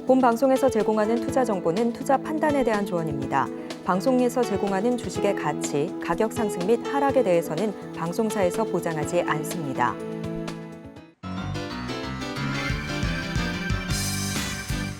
본 방송에서 제공하는 투자 정보는 투자 판단에 대한 조언입니다. 방송에서 제공하는 주식의 가치, 가격 상승 및 하락에 대해서는 방송사에서 보장하지 않습니다.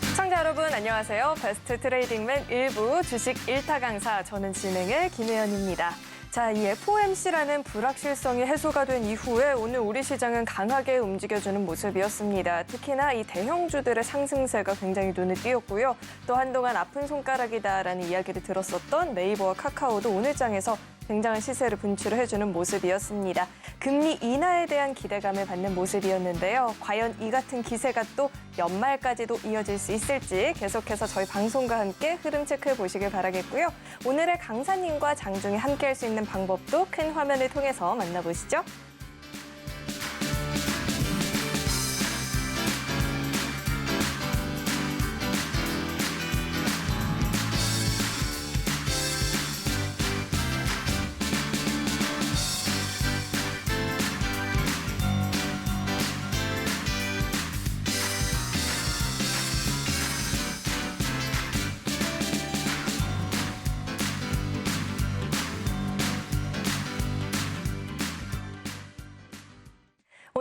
시청자 여러분 안녕하세요. 베스트 트레이딩맨 1부 주식 1타 강사, 저는 진행의 김혜연입니다. 자, 이 FOMC라는 불확실성이 해소가 된 이후에 오늘 우리 시장은 강하게 움직여주는 모습이었습니다. 특히나 이 대형주들의 상승세가 굉장히 눈에 띄었고요. 또 한동안 아픈 손가락이다라는 이야기를 들었었던 네이버와 카카오도 오늘 장에서 굉장한 시세를 분출을 해주는 모습이었습니다. 금리 인하에 대한 기대감을 받는 모습이었는데요. 과연 이 같은 기세가 또 연말까지도 이어질 수 있을지 계속해서 저희 방송과 함께 흐름 체크해 보시길 바라겠고요. 오늘의 강사님과 장중에 함께할 수 있는 방법도 큰 화면을 통해서 만나보시죠.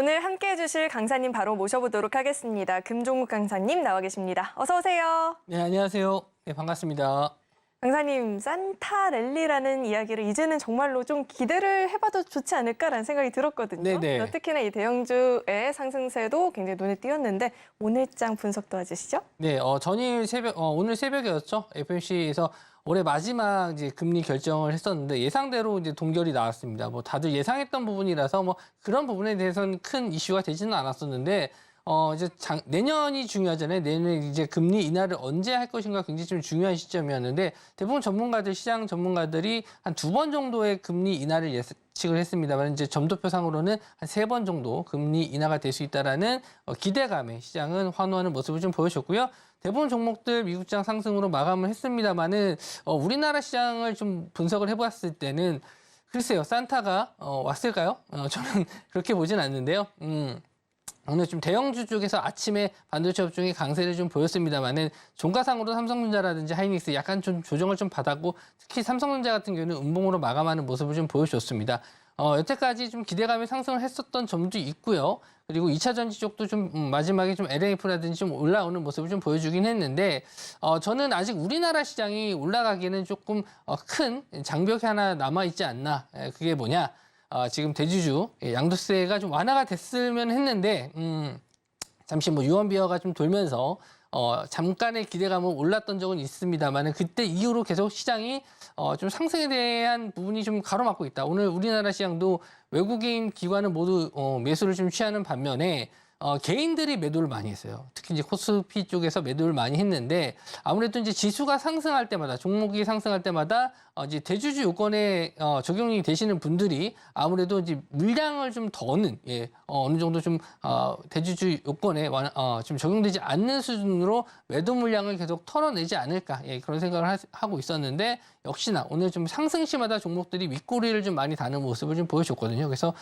오늘 함께해 주실 강사님 바로 모셔보도록 하겠습니다. 금종욱 강사님 나와 계십니다. 어서 오세요. 네, 안녕하세요. 네, 반갑습니다. 강사님, 산타 랠리라는 이야기를 이제는 정말로 좀 기대를 해봐도 좋지 않을까라는 생각이 들었거든요. 네네. 특히나 이 대형주의 상승세도 굉장히 눈에 띄었는데 오늘장 분석 도와주시죠. 네, 오늘 새벽이었죠. FOMC에서 올해 마지막 이제 금리 결정을 했었는데 예상대로 이제 동결이 나왔습니다. 뭐 다들 예상했던 부분이라서 뭐 그런 부분에 대해서는 큰 이슈가 되지는 않았었는데 이제 내년이 중요하잖아요. 내년에 이제 금리 인하를 언제 할 것인가 굉장히 좀 중요한 시점이었는데 대부분 시장 전문가들이 한 2번 정도의 금리 인하를 예측을 했습니다만 이제 점도표상으로는 한 3번 정도 금리 인하가 될 수 있다라는 기대감에 시장은 환호하는 모습을 좀 보여줬고요. 대부분 종목들 미국 시장 상승으로 마감을 했습니다만은 우리나라 시장을 좀 분석을 해봤을 때는 글쎄요, 산타가 왔을까요? 저는 그렇게 보진 않는데요. 오늘 좀 대형주 쪽에서 아침에 반도체 업종이 강세를 좀 보였습니다만은 종가상으로 삼성전자라든지 하이닉스 약간 좀 조정을 좀 받았고 특히 삼성전자 같은 경우는 음봉으로 마감하는 모습을 좀 보여줬습니다. 여태까지 좀 기대감이 상승을 했었던 점도 있고요. 그리고 2차 전지 쪽도 좀 마지막에 좀 LNF라든지 좀 올라오는 모습을 좀 보여주긴 했는데 저는 아직 우리나라 시장이 올라가기에는 조금 큰 장벽이 하나 남아있지 않나. 그게 뭐냐. 지금 대주주 양도세가 좀 완화가 됐으면 했는데 잠시 뭐 유언비어가 좀 돌면서 잠깐의 기대감은 올랐던 적은 있습니다만 그때 이후로 계속 시장이 좀 상승에 대한 부분이 좀 가로막고 있다. 오늘 우리나라 시장도 외국인 기관은 모두 매수를 좀 취하는 반면에 개인들이 매도를 많이 했어요. 특히 이제 코스피 쪽에서 매도를 많이 했는데 아무래도 이제 지수가 상승할 때마다 종목이 상승할 때마다 이제 대주주 요건에 적용이 되시는 분들이 아무래도 이제 물량을 좀 더는 어느 정도 좀 대주주 요건에 좀 적용되지 않는 수준으로 매도 물량을 계속 털어내지 않을까 그런 생각을 하고 있었는데 역시나 오늘 좀 상승시마다 종목들이 윗꼬리를 좀 많이 다는 모습을 좀 보여줬거든요. 그래서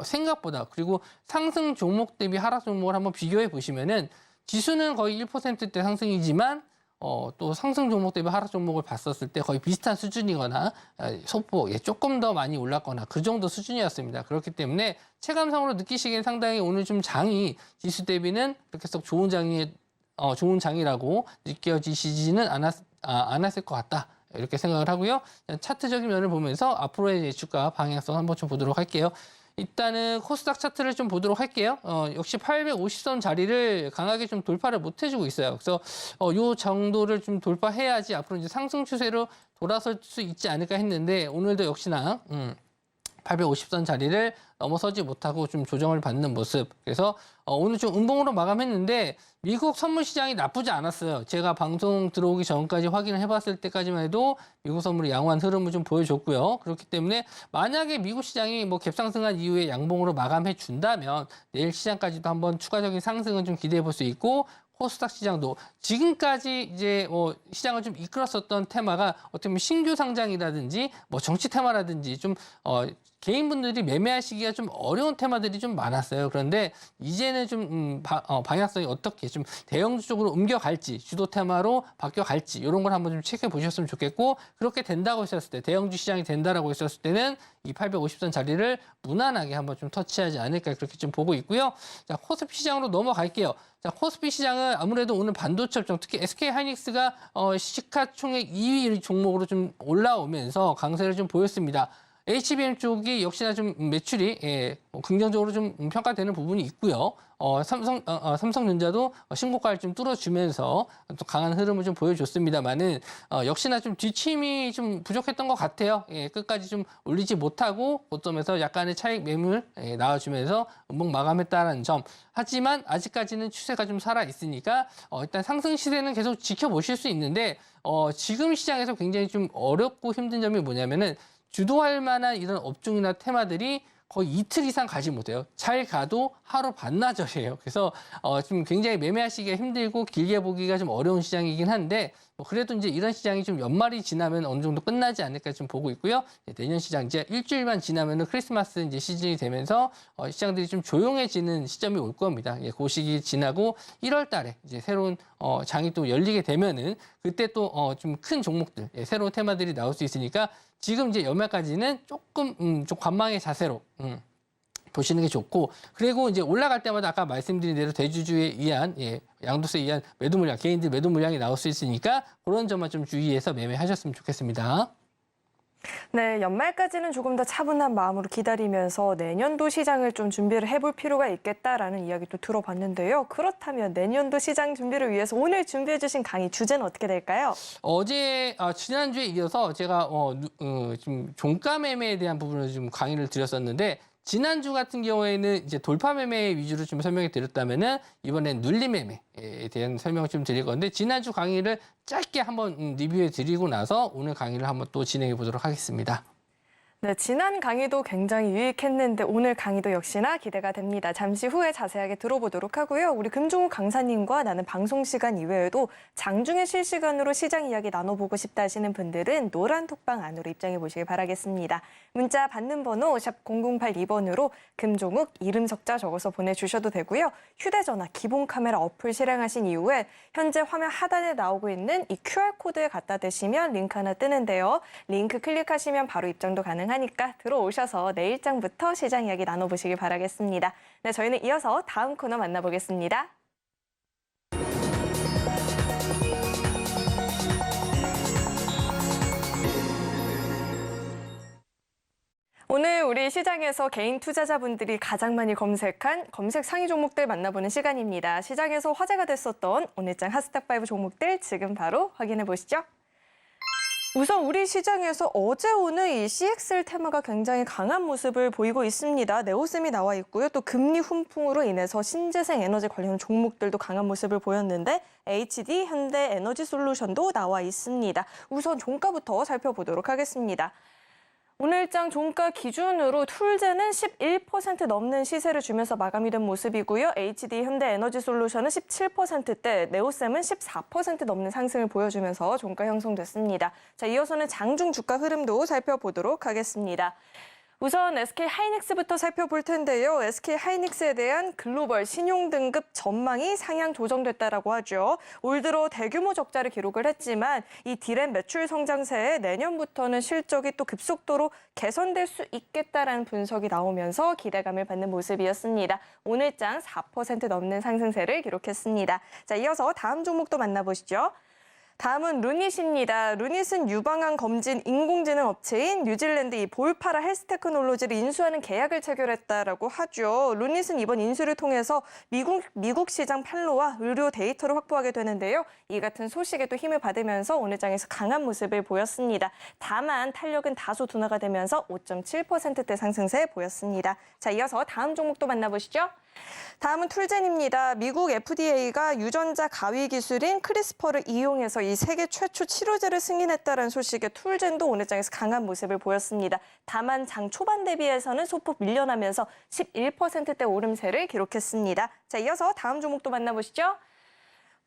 생각보다 그리고 상승 종목 대비 하락 종목을 한번 비교해 보시면은 지수는 거의 1%대 상승이지만 또 상승 종목 대비 하락 종목을 봤었을 때 거의 비슷한 수준이거나 소폭 조금 더 많이 올랐거나 그 정도 수준이었습니다. 그렇기 때문에 체감상으로 느끼시기엔 상당히 오늘 좀 장이 지수 대비는 그렇게 썩 좋은 장이라고 느껴지시지는 않았을 것 같다. 이렇게 생각을 하고요. 차트적인 면을 보면서 앞으로의 주가 방향성 한번 좀 보도록 할게요. 일단은 코스닥 차트를 좀 보도록 할게요. 역시 850선 자리를 강하게 좀 돌파를 못 해주고 있어요. 그래서 요 정도를 좀 돌파해야지 앞으로 이제 상승 추세로 돌아설 수 있지 않을까 했는데 오늘도 역시나 850선 자리를 넘어서지 못하고 좀 조정을 받는 모습. 그래서 오늘 좀 음봉으로 마감했는데 미국 선물 시장이 나쁘지 않았어요. 제가 방송 들어오기 전까지 확인을 해봤을 때까지만 해도 미국 선물이 양호한 흐름을 좀 보여줬고요. 그렇기 때문에 만약에 미국 시장이 뭐 갭상승한 이후에 양봉으로 마감해 준다면 내일 시장까지도 한번 추가적인 상승은 좀 기대해 볼 수 있고 코스닥 시장도 지금까지 이제 시장을 좀 이끌었었던 테마가 어떻게 보면 신규 상장이라든지 뭐 정치 테마라든지 좀 개인분들이 매매하시기가 좀 어려운 테마들이 좀 많았어요. 그런데 이제는 좀 방향성이 어떻게 좀 대형주 쪽으로 옮겨갈지, 주도 테마로 바뀌어갈지 이런 걸 한번 좀 체크해 보셨으면 좋겠고, 그렇게 된다고 했었을 때, 대형주 시장이 된다라고 했었을 때는 이 850선 자리를 무난하게 한번 좀 터치하지 않을까 그렇게 좀 보고 있고요. 자, 코스피 시장으로 넘어갈게요. 자, 코스피 시장은 아무래도 오늘 반도체 업종, 특히 SK 하이닉스가 시가총액 2위 종목으로 좀 올라오면서 강세를 좀 보였습니다. HBM 쪽이 역시나 좀 매출이 긍정적으로 좀 평가되는 부분이 있고요. 삼성전자도 신고가를 좀 뚫어주면서 또 강한 흐름을 좀 보여줬습니다만은 역시나 좀 뒷힘이 좀 부족했던 것 같아요. 끝까지 좀 올리지 못하고 고점에서 약간의 차익 매물 나와주면서 음봉 마감했다는 점. 하지만 아직까지는 추세가 좀 살아 있으니까 일단 상승 시세는 계속 지켜보실 수 있는데 지금 시장에서 굉장히 좀 어렵고 힘든 점이 뭐냐면은 주도할 만한 이런 업종이나 테마들이 거의 이틀 이상 가지 못해요. 잘 가도 하루 반나절이에요. 그래서 좀 굉장히 매매하시기가 힘들고 길게 보기가 좀 어려운 시장이긴 한데 그래도 이제 이런 시장이 좀 연말이 지나면 어느 정도 끝나지 않을까 좀 보고 있고요. 내년 시장 이제 일주일만 지나면은 크리스마스 이제 시즌이 되면서 시장들이 좀 조용해지는 시점이 올 겁니다. 그 시기 지나고 1월 달에 이제 새로운 장이 또 열리게 되면은 그때 또 좀 큰 종목들, 새로운 테마들이 나올 수 있으니까 지금 이제 연말까지는 조금 좀 관망의 자세로 보시는 게 좋고, 그리고 이제 올라갈 때마다 아까 말씀드린 대로 대주주에 의한 양도세에 의한 매도 물량, 개인들 매도 물량이 나올 수 있으니까 그런 점만 좀 주의해서 매매하셨으면 좋겠습니다. 네, 연말까지는 조금 더 차분한 마음으로 기다리면서 내년도 시장을 좀 준비를 해볼 필요가 있겠다라는 이야기도 들어봤는데요. 그렇다면 내년도 시장 준비를 위해서 오늘 준비해 주신 강의 주제는 어떻게 될까요? 지난주에 이어서 제가 좀 종가 매매에 대한 부분을 좀 강의를 드렸었는데, 지난주 같은 경우에는 이제 돌파 매매 위주로 좀 설명해 드렸다면은 이번엔 눌림 매매에 대한 설명을 좀 드릴 건데, 지난주 강의를 짧게 한번 리뷰해 드리고 나서 오늘 강의를 한번 또 진행해 보도록 하겠습니다. 네, 지난 강의도 굉장히 유익했는데 오늘 강의도 역시나 기대가 됩니다. 잠시 후에 자세하게 들어보도록 하고요. 우리 금종욱 강사님과 나는 방송 시간 이외에도 장중에 실시간으로 시장 이야기 나눠보고 싶다 하시는 분들은 노란 톡방 안으로 입장해 보시길 바라겠습니다. 문자 받는 번호 샵 0082번으로 금종욱 이름 석자 적어서 보내주셔도 되고요. 휴대전화 기본 카메라 어플 실행하신 이후에 현재 화면 하단에 나오고 있는 이 QR코드에 갖다 대시면 링크 하나 뜨는데요. 링크 클릭하시면 바로 입장도 가능하니까 들어오셔서 내일장부터 시장 이야기 나눠보시길 바라겠습니다. 네, 저희는 이어서 다음 코너 만나보겠습니다. 오늘 우리 시장에서 개인 투자자분들이 가장 많이 검색한 검색 상위 종목들 만나보는 시간입니다. 시장에서 화제가 됐었던 오늘장 핫스탁5 종목들 지금 바로 확인해 보시죠. 우선 우리 시장에서 어제 오늘 이 CXL 테마가 굉장히 강한 모습을 보이고 있습니다. 네오셈이 나와 있고요. 또 금리 훈풍으로 인해서 신재생 에너지 관련 종목들도 강한 모습을 보였는데 HD 현대에너지솔루션도 나와 있습니다. 우선 종가부터 살펴보도록 하겠습니다. 오늘장 종가 기준으로 툴제는 11% 넘는 시세를 주면서 마감이 된 모습이고요. HD 현대에너지솔루션은 17%대, 네오셈은 14% 넘는 상승을 보여주면서 종가 형성됐습니다. 자, 이어서는 장중 주가 흐름도 살펴보도록 하겠습니다. 우선 SK 하이닉스부터 살펴볼 텐데요. SK 하이닉스에 대한 글로벌 신용 등급 전망이 상향 조정됐다라고 하죠. 올 들어 대규모 적자를 기록을 했지만 이 디램 매출 성장세에 내년부터는 실적이 또 급속도로 개선될 수 있겠다라는 분석이 나오면서 기대감을 받는 모습이었습니다. 오늘장 4% 넘는 상승세를 기록했습니다. 자, 이어서 다음 종목도 만나보시죠. 다음은 루닛입니다. 루닛은 유방암 검진 인공지능 업체인 뉴질랜드 이 볼파라 헬스테크놀로지를 인수하는 계약을 체결했다라고 하죠. 루닛은 이번 인수를 통해서 미국 시장 판로와 의료 데이터를 확보하게 되는데요. 이 같은 소식에 또 힘을 받으면서 오늘 장에서 강한 모습을 보였습니다. 다만 탄력은 다소 둔화가 되면서 5.7%대 상승세 보였습니다. 자, 이어서 다음 종목도 만나보시죠. 다음은 툴젠입니다. 미국 FDA가 유전자 가위 기술인 크리스퍼를 이용해서 이 세계 최초 치료제를 승인했다는 소식에 툴젠도 오늘 장에서 강한 모습을 보였습니다. 다만 장 초반 대비해서는 소폭 밀려나면서 11%대 오름세를 기록했습니다. 자, 이어서 다음 종목도 만나보시죠.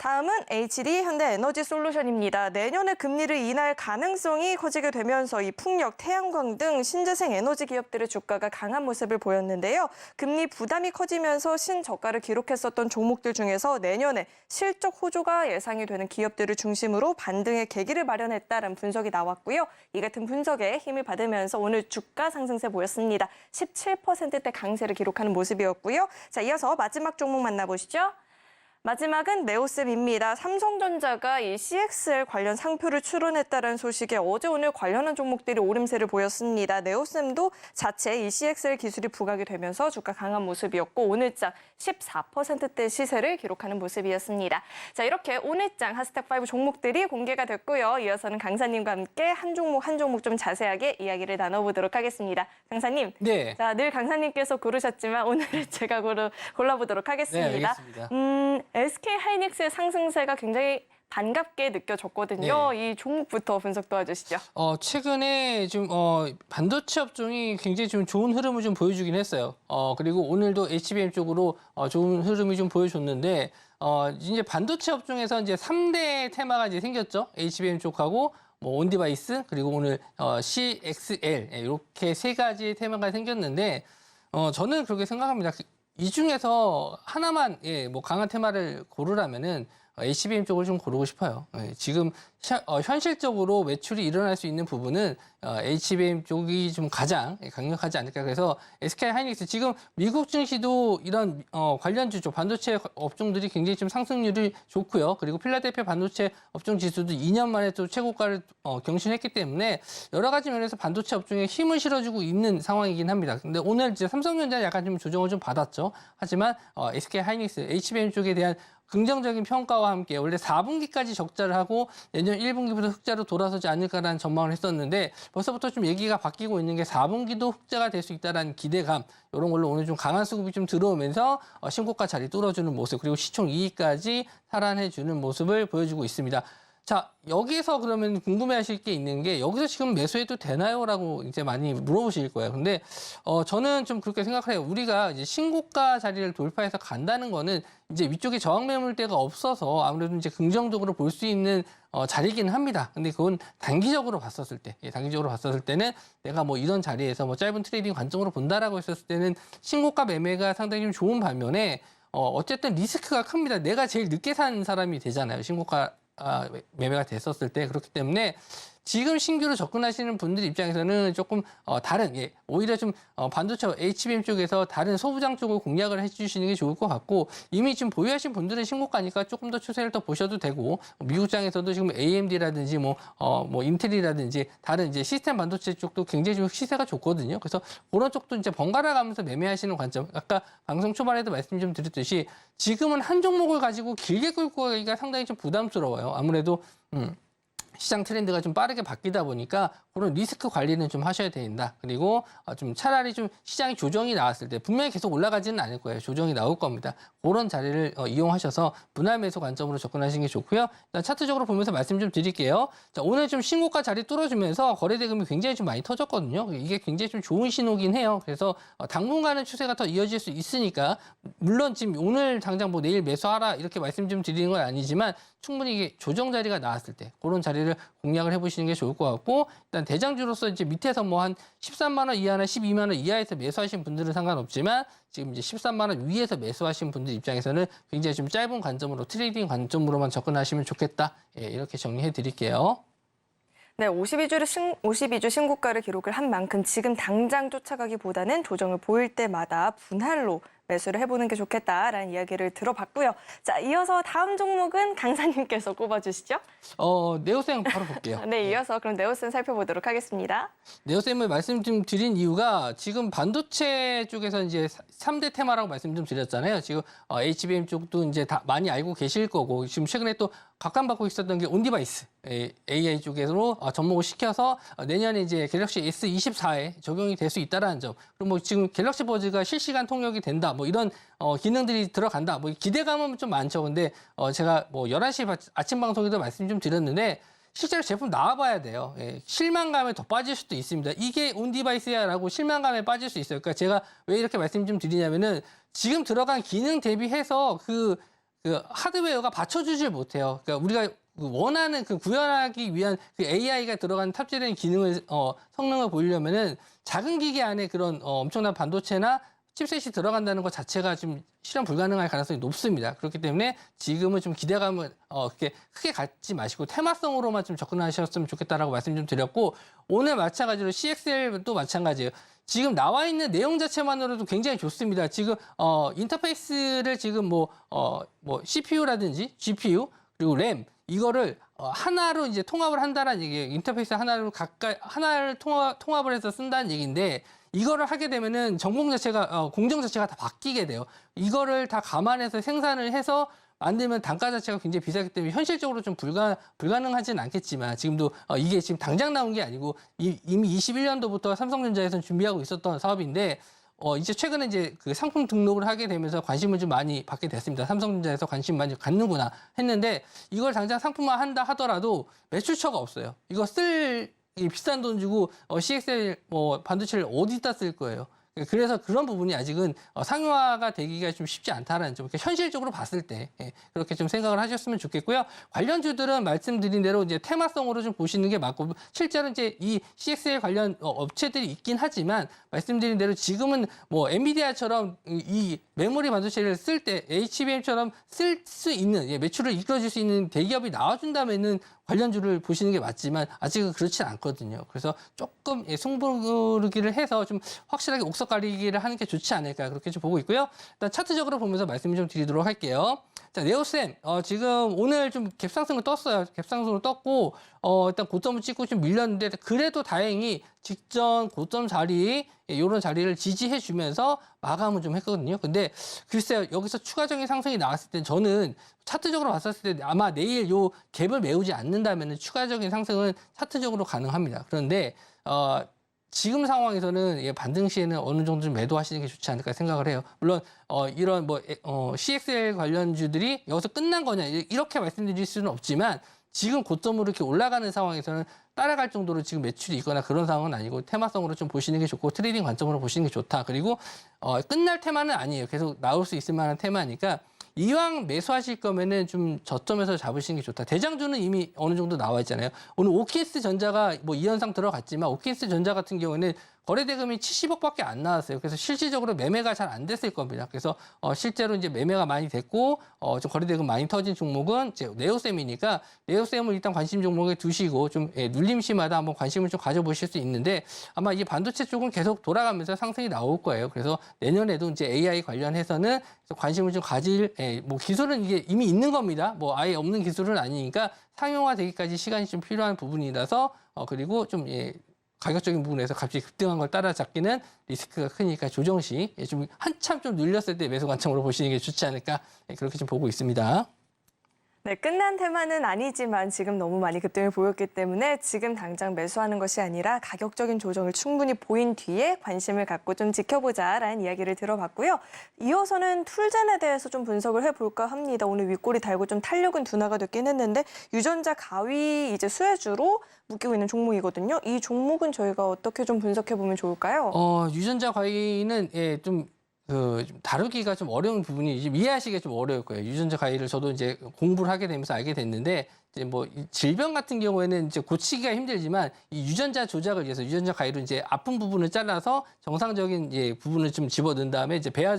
다음은 HD 현대에너지솔루션입니다. 내년에 금리를 인하할 가능성이 커지게 되면서 이 풍력, 태양광 등 신재생 에너지 기업들의 주가가 강한 모습을 보였는데요. 금리 부담이 커지면서 신저가를 기록했었던 종목들 중에서 내년에 실적 호조가 예상이 되는 기업들을 중심으로 반등의 계기를 마련했다는 분석이 나왔고요. 이 같은 분석에 힘을 받으면서 오늘 주가 상승세 보였습니다. 17%대 강세를 기록하는 모습이었고요. 자, 이어서 마지막 종목 만나보시죠. 마지막은 네오셈입니다. 삼성전자가 이 CXL 관련 상표를 출원했다는 소식에 어제 오늘 관련한 종목들이 오름세를 보였습니다. 네오셈도 자체 이 CXL 기술이 부각이 되면서 주가 강한 모습이었고 오늘장 14%대 시세를 기록하는 모습이었습니다. 자, 이렇게 오늘장 하스탁5 종목들이 공개가 됐고요. 이어서는 강사님과 함께 한 종목 한 종목 좀 자세하게 이야기를 나눠보도록 하겠습니다. 강사님, 네. 자, 늘 강사님께서 고르셨지만 오늘은 제가 골라보도록 하겠습니다. 네, 알겠습니다. SK 하이닉스의 상승세가 굉장히 반갑게 느껴졌거든요. 이 종목부터 분석 도와주시죠. 최근에 좀 반도체 업종이 굉장히 좀 좋은 흐름을 좀 보여주긴 했어요. 그리고 오늘도 HBM 쪽으로 좋은 흐름이 좀 보여줬는데 이제 반도체 업종에서 이제 3대 테마가 이제 생겼죠. HBM 쪽하고 뭐 온디바이스 그리고 오늘 CXL 이렇게 세 가지 테마가 생겼는데 저는 그렇게 생각합니다. 이 중에서 하나만 뭐 강한 테마를 고르라면은 HBM 쪽을 좀 고르고 싶어요. 지금 현실적으로 매출이 일어날 수 있는 부분은 HBM 쪽이 좀 가장 강력하지 않을까. 그래서 SK 하이닉스 지금 미국 증시도 이런 관련주 쪽 반도체 업종들이 굉장히 좀 상승률이 좋고요. 그리고 필라델피아 반도체 업종 지수도 2년 만에 또 최고가를 경신했기 때문에 여러 가지 면에서 반도체 업종에 힘을 실어주고 있는 상황이긴 합니다. 근데 오늘 이제 삼성전자 약간 좀 조정을 좀 받았죠. 하지만 SK 하이닉스 HBM 쪽에 대한 긍정적인 평가와 함께 원래 4분기까지 적자를 하고 내년 1분기부터 흑자로 돌아서지 않을까라는 전망을 했었는데 벌써부터 좀 얘기가 바뀌고 있는 게 4분기도 흑자가 될 수 있다는 기대감 이런 걸로 오늘 좀 강한 수급이 좀 들어오면서 신고가 자리 뚫어주는 모습 그리고 시총 이익까지 탈환해주는 모습을 보여주고 있습니다. 자, 여기서 그러면 궁금해하실 게 있는 게 여기서 지금 매수해도 되나요?라고 이제 많이 물어보실 거예요. 근데 저는 좀 그렇게 생각을 해요. 우리가 이제 신고가 자리를 돌파해서 간다는 거는 이제 위쪽에 저항 매물대가 없어서 아무래도 이제 긍정적으로 볼 수 있는 자리기는 합니다. 근데 그건 단기적으로 봤었을 때, 단기적으로 봤었을 때는 내가 뭐 이런 자리에서 뭐 짧은 트레이딩 관점으로 본다라고 했었을 때는 신고가 매매가 상당히 좀 좋은 반면에 어쨌든 리스크가 큽니다. 내가 제일 늦게 산 사람이 되잖아요. 신고가 매매가 됐었을 때. 그렇기 때문에 지금 신규로 접근하시는 분들 입장에서는 조금 다른 오히려 좀 반도체 HBM 쪽에서 다른 소부장 쪽을 공략을 해주시는 게 좋을 것 같고 이미 지금 보유하신 분들은 신고가니까 조금 더 추세를 더 보셔도 되고 미국장에서도 지금 AMD라든지 뭐 인텔이라든지 다른 이제 시스템 반도체 쪽도 굉장히 좀 시세가 좋거든요. 그래서 그런 쪽도 이제 번갈아 가면서 매매하시는 관점. 아까 방송 초반에도 말씀 좀 드렸듯이 지금은 한 종목을 가지고 길게 끌고 가기가 상당히 좀 부담스러워요. 아무래도 시장 트렌드가 좀 빠르게 바뀌다 보니까 그런 리스크 관리는 좀 하셔야 된다. 그리고 좀 차라리 좀 시장이 조정이 나왔을 때 분명히 계속 올라가지는 않을 거예요. 조정이 나올 겁니다. 그런 자리를 이용하셔서 분할 매수 관점으로 접근하시는 게 좋고요. 일단 차트적으로 보면서 말씀 좀 드릴게요. 자, 오늘 좀 신고가 자리 뚫어주면서 거래대금이 굉장히 좀 많이 터졌거든요. 이게 굉장히 좀 좋은 신호긴 해요. 그래서 당분간은 추세가 더 이어질 수 있으니까 물론 지금 오늘 당장 뭐 내일 매수하라 이렇게 말씀 좀 드리는 건 아니지만 충분히 이게 조정 자리가 나왔을 때 그런 자리를 공략을 해보시는 게 좋을 것 같고 일단 대장주로서 이제 밑에서 뭐 한 13만 원 이하나 12만 원 이하에서 매수하신 분들은 상관없지만 지금 이제 13만 원 위에서 매수하신 분들 입장에서는 굉장히 좀 짧은 관점으로 트레이딩 관점으로만 접근하시면 좋겠다. 이렇게 정리해 드릴게요. 네, 52주 신고가를 기록을 한 만큼 지금 당장 쫓아가기보다는 조정을 보일 때마다 분할로 매수를 해보는 게 좋겠다라는 이야기를 들어봤고요. 자, 이어서 다음 종목은 강사님께서 꼽아주시죠. 네오셈 바로 볼게요. 네, 이어서 그럼 네오셈 살펴보도록 하겠습니다. 네오셈을 말씀 좀 드린 이유가 지금 반도체 쪽에서 이제 3대 테마라고 말씀 좀 드렸잖아요. 지금 HBM 쪽도 이제 다 많이 알고 계실 거고 지금 최근에 또 각광받고 있었던 게 온디바이스 AI 쪽으로 접목을 시켜서 내년에 이제 갤럭시 S24에 적용이 될 수 있다라는 점. 그리고 뭐 지금 갤럭시 버즈가 실시간 통역이 된다. 뭐 이런 기능들이 들어간다. 뭐 기대감은 좀 많죠. 근데 제가 뭐 11시 아침 방송에도 말씀 좀 드렸는데 실제로 제품 나와봐야 돼요. 실망감에 더 빠질 수도 있습니다. 이게 온디바이스야라고 실망감에 빠질 수 있어요. 그러니까 제가 왜 이렇게 말씀 좀 드리냐면은 지금 들어간 기능 대비해서 그 그 하드웨어가 받쳐주질 못해요. 그러니까 우리가 원하는 그 구현하기 위한 그 AI가 들어간 탑재된 기능을 성능을 보이려면은 작은 기계 안에 그런 엄청난 반도체나 칩셋이 들어간다는 것 자체가 좀 실현 불가능할 가능성이 높습니다. 그렇기 때문에 지금은 좀 기대감을 그렇게 크게 갖지 마시고 테마성으로만 좀 접근하셨으면 좋겠다라고 말씀 좀 드렸고, 오늘 마찬가지로 CXL도 마찬가지예요. 지금 나와 있는 내용 자체만으로도 굉장히 좋습니다. 지금 인터페이스를 지금 뭐 CPU라든지 GPU 그리고 램 이거를 하나로 이제 통합을 한다는 얘기예요. 인터페이스 하나로 하나를 통합을 해서 쓴다는 얘기인데, 이거를 하게 되면은 전공 자체가 공정 자체가 다 바뀌게 돼요. 이거를 다 감안해서 생산을 해서 만들면 단가 자체가 굉장히 비싸기 때문에 현실적으로 좀 불가능하지는 않겠지만, 지금도 이게 지금 당장 나온 게 아니고 이미 21년도부터 삼성전자에서는 준비하고 있었던 사업인데, 이제 최근에 이제 그 상품 등록을 하게 되면서 관심을 좀 많이 받게 됐습니다. 삼성전자에서 관심 많이 갖는구나 했는데, 이걸 당장 상품화 한다 하더라도 매출처가 없어요. 이거 이 비싼 돈 주고 CXL 반도체를 어디다 쓸 거예요. 그래서 그런 부분이 아직은 상용화가 되기가 좀 쉽지 않다라는 점, 현실적으로 봤을 때 그렇게 좀 생각을 하셨으면 좋겠고요. 관련주들은 말씀드린 대로 이제 테마성으로 좀 보시는 게 맞고, 실제로 이제 이 CXL 관련 업체들이 있긴 하지만, 말씀드린 대로 지금은 뭐 엔비디아처럼 이 메모리 반도체를 쓸 때 HBM처럼 쓸 수 있는, 매출을 이끌어줄 수 있는 대기업이 나와준다면은 관련주를 보시는 게 맞지만 아직은 그렇진 않거든요. 그래서 조금 승부르기를 해서 좀 확실하게 옥석 가리기를 하는 게 좋지 않을까, 그렇게 좀 보고 있고요. 일단 차트적으로 보면서 말씀을 좀 드리도록 할게요. 자, 네오셈 지금 오늘 좀 갭상승을 떴어요. 갭상승을 떴고 일단 고점을 찍고 좀 밀렸는데, 그래도 다행히 직전 고점 자리 이런 자리를 지지해 주면서 마감을 좀 했거든요. 근데 글쎄요, 여기서 추가적인 상승이 나왔을 때 저는 차트적으로 봤었을 때 아마 내일 요 갭을 메우지 않는다면 추가적인 상승은 차트적으로 가능합니다. 그런데 지금 상황에서는 반등 시에는 어느 정도 좀 매도하시는 게 좋지 않을까 생각을 해요. 물론 이런 CXL 관련주들이 여기서 끝난 거냐 이렇게 말씀드릴 수는 없지만, 지금 고점으로 이렇게 올라가는 상황에서는 따라갈 정도로 지금 매출이 있거나 그런 상황은 아니고, 테마성으로 좀 보시는 게 좋고 트레이딩 관점으로 보시는 게 좋다. 그리고 끝날 테마는 아니에요. 계속 나올 수 있을 만한 테마니까 이왕 매수하실 거면은 좀 저점에서 잡으시는 게 좋다. 대장주는 이미 어느 정도 나와 있잖아요. 오늘 오키스 전자가 이 현상 들어갔지만, 오키스 전자 같은 경우에는 거래 대금이 70억밖에 안 나왔어요. 그래서 실질적으로 매매가 잘 안 됐을 겁니다. 그래서 실제로 이제 매매가 많이 됐고 좀 거래 대금 많이 터진 종목은 이제 네오셈이니까, 네오셈을 일단 관심 종목에 두시고 좀 눌림시마다 한번 관심을 좀 가져보실 수 있는데, 아마 이 반도체 쪽은 계속 돌아가면서 상승이 나올 거예요. 그래서 내년에도 이제 AI 관련해서는 관심을 좀 가질 기술은 이게 이미 있는 겁니다. 아예 없는 기술은 아니니까 상용화되기까지 시간이 좀 필요한 부분이라서 그리고 좀 가격적인 부분에서 갑자기 급등한 걸 따라잡기는 리스크가 크니까 조정 시 좀 한참 좀 눌렸을 때 매수 관점으로 보시는 게 좋지 않을까, 그렇게 좀 보고 있습니다. 네, 끝난 테마는 아니지만 지금 너무 많이 급등을 보였기 때문에 지금 당장 매수하는 것이 아니라 가격적인 조정을 충분히 보인 뒤에 관심을 갖고 좀 지켜보자라는 이야기를 들어봤고요. 이어서는 툴젠에 대해서 좀 분석을 해볼까 합니다. 오늘 윗꼬리 달고 좀 탄력은 둔화가 됐긴 했는데, 유전자 가위 이제 수혜주로 묶이고 있는 종목이거든요. 이 종목은 저희가 어떻게 좀 분석해보면 좋을까요? 유전자 가위는 좀 다루기가 좀 어려운 부분이 좀 이해하시기가 좀 어려울 거예요. 유전자 가위를 저도 이제 공부를 하게 되면서 알게 됐는데, 이제 이 질병 같은 경우에는 이제 고치기가 힘들지만, 이 유전자 조작을 위해서 유전자 가위로 이제 아픈 부분을 잘라서 정상적인 부분을 좀 집어넣은 다음에 이제 배아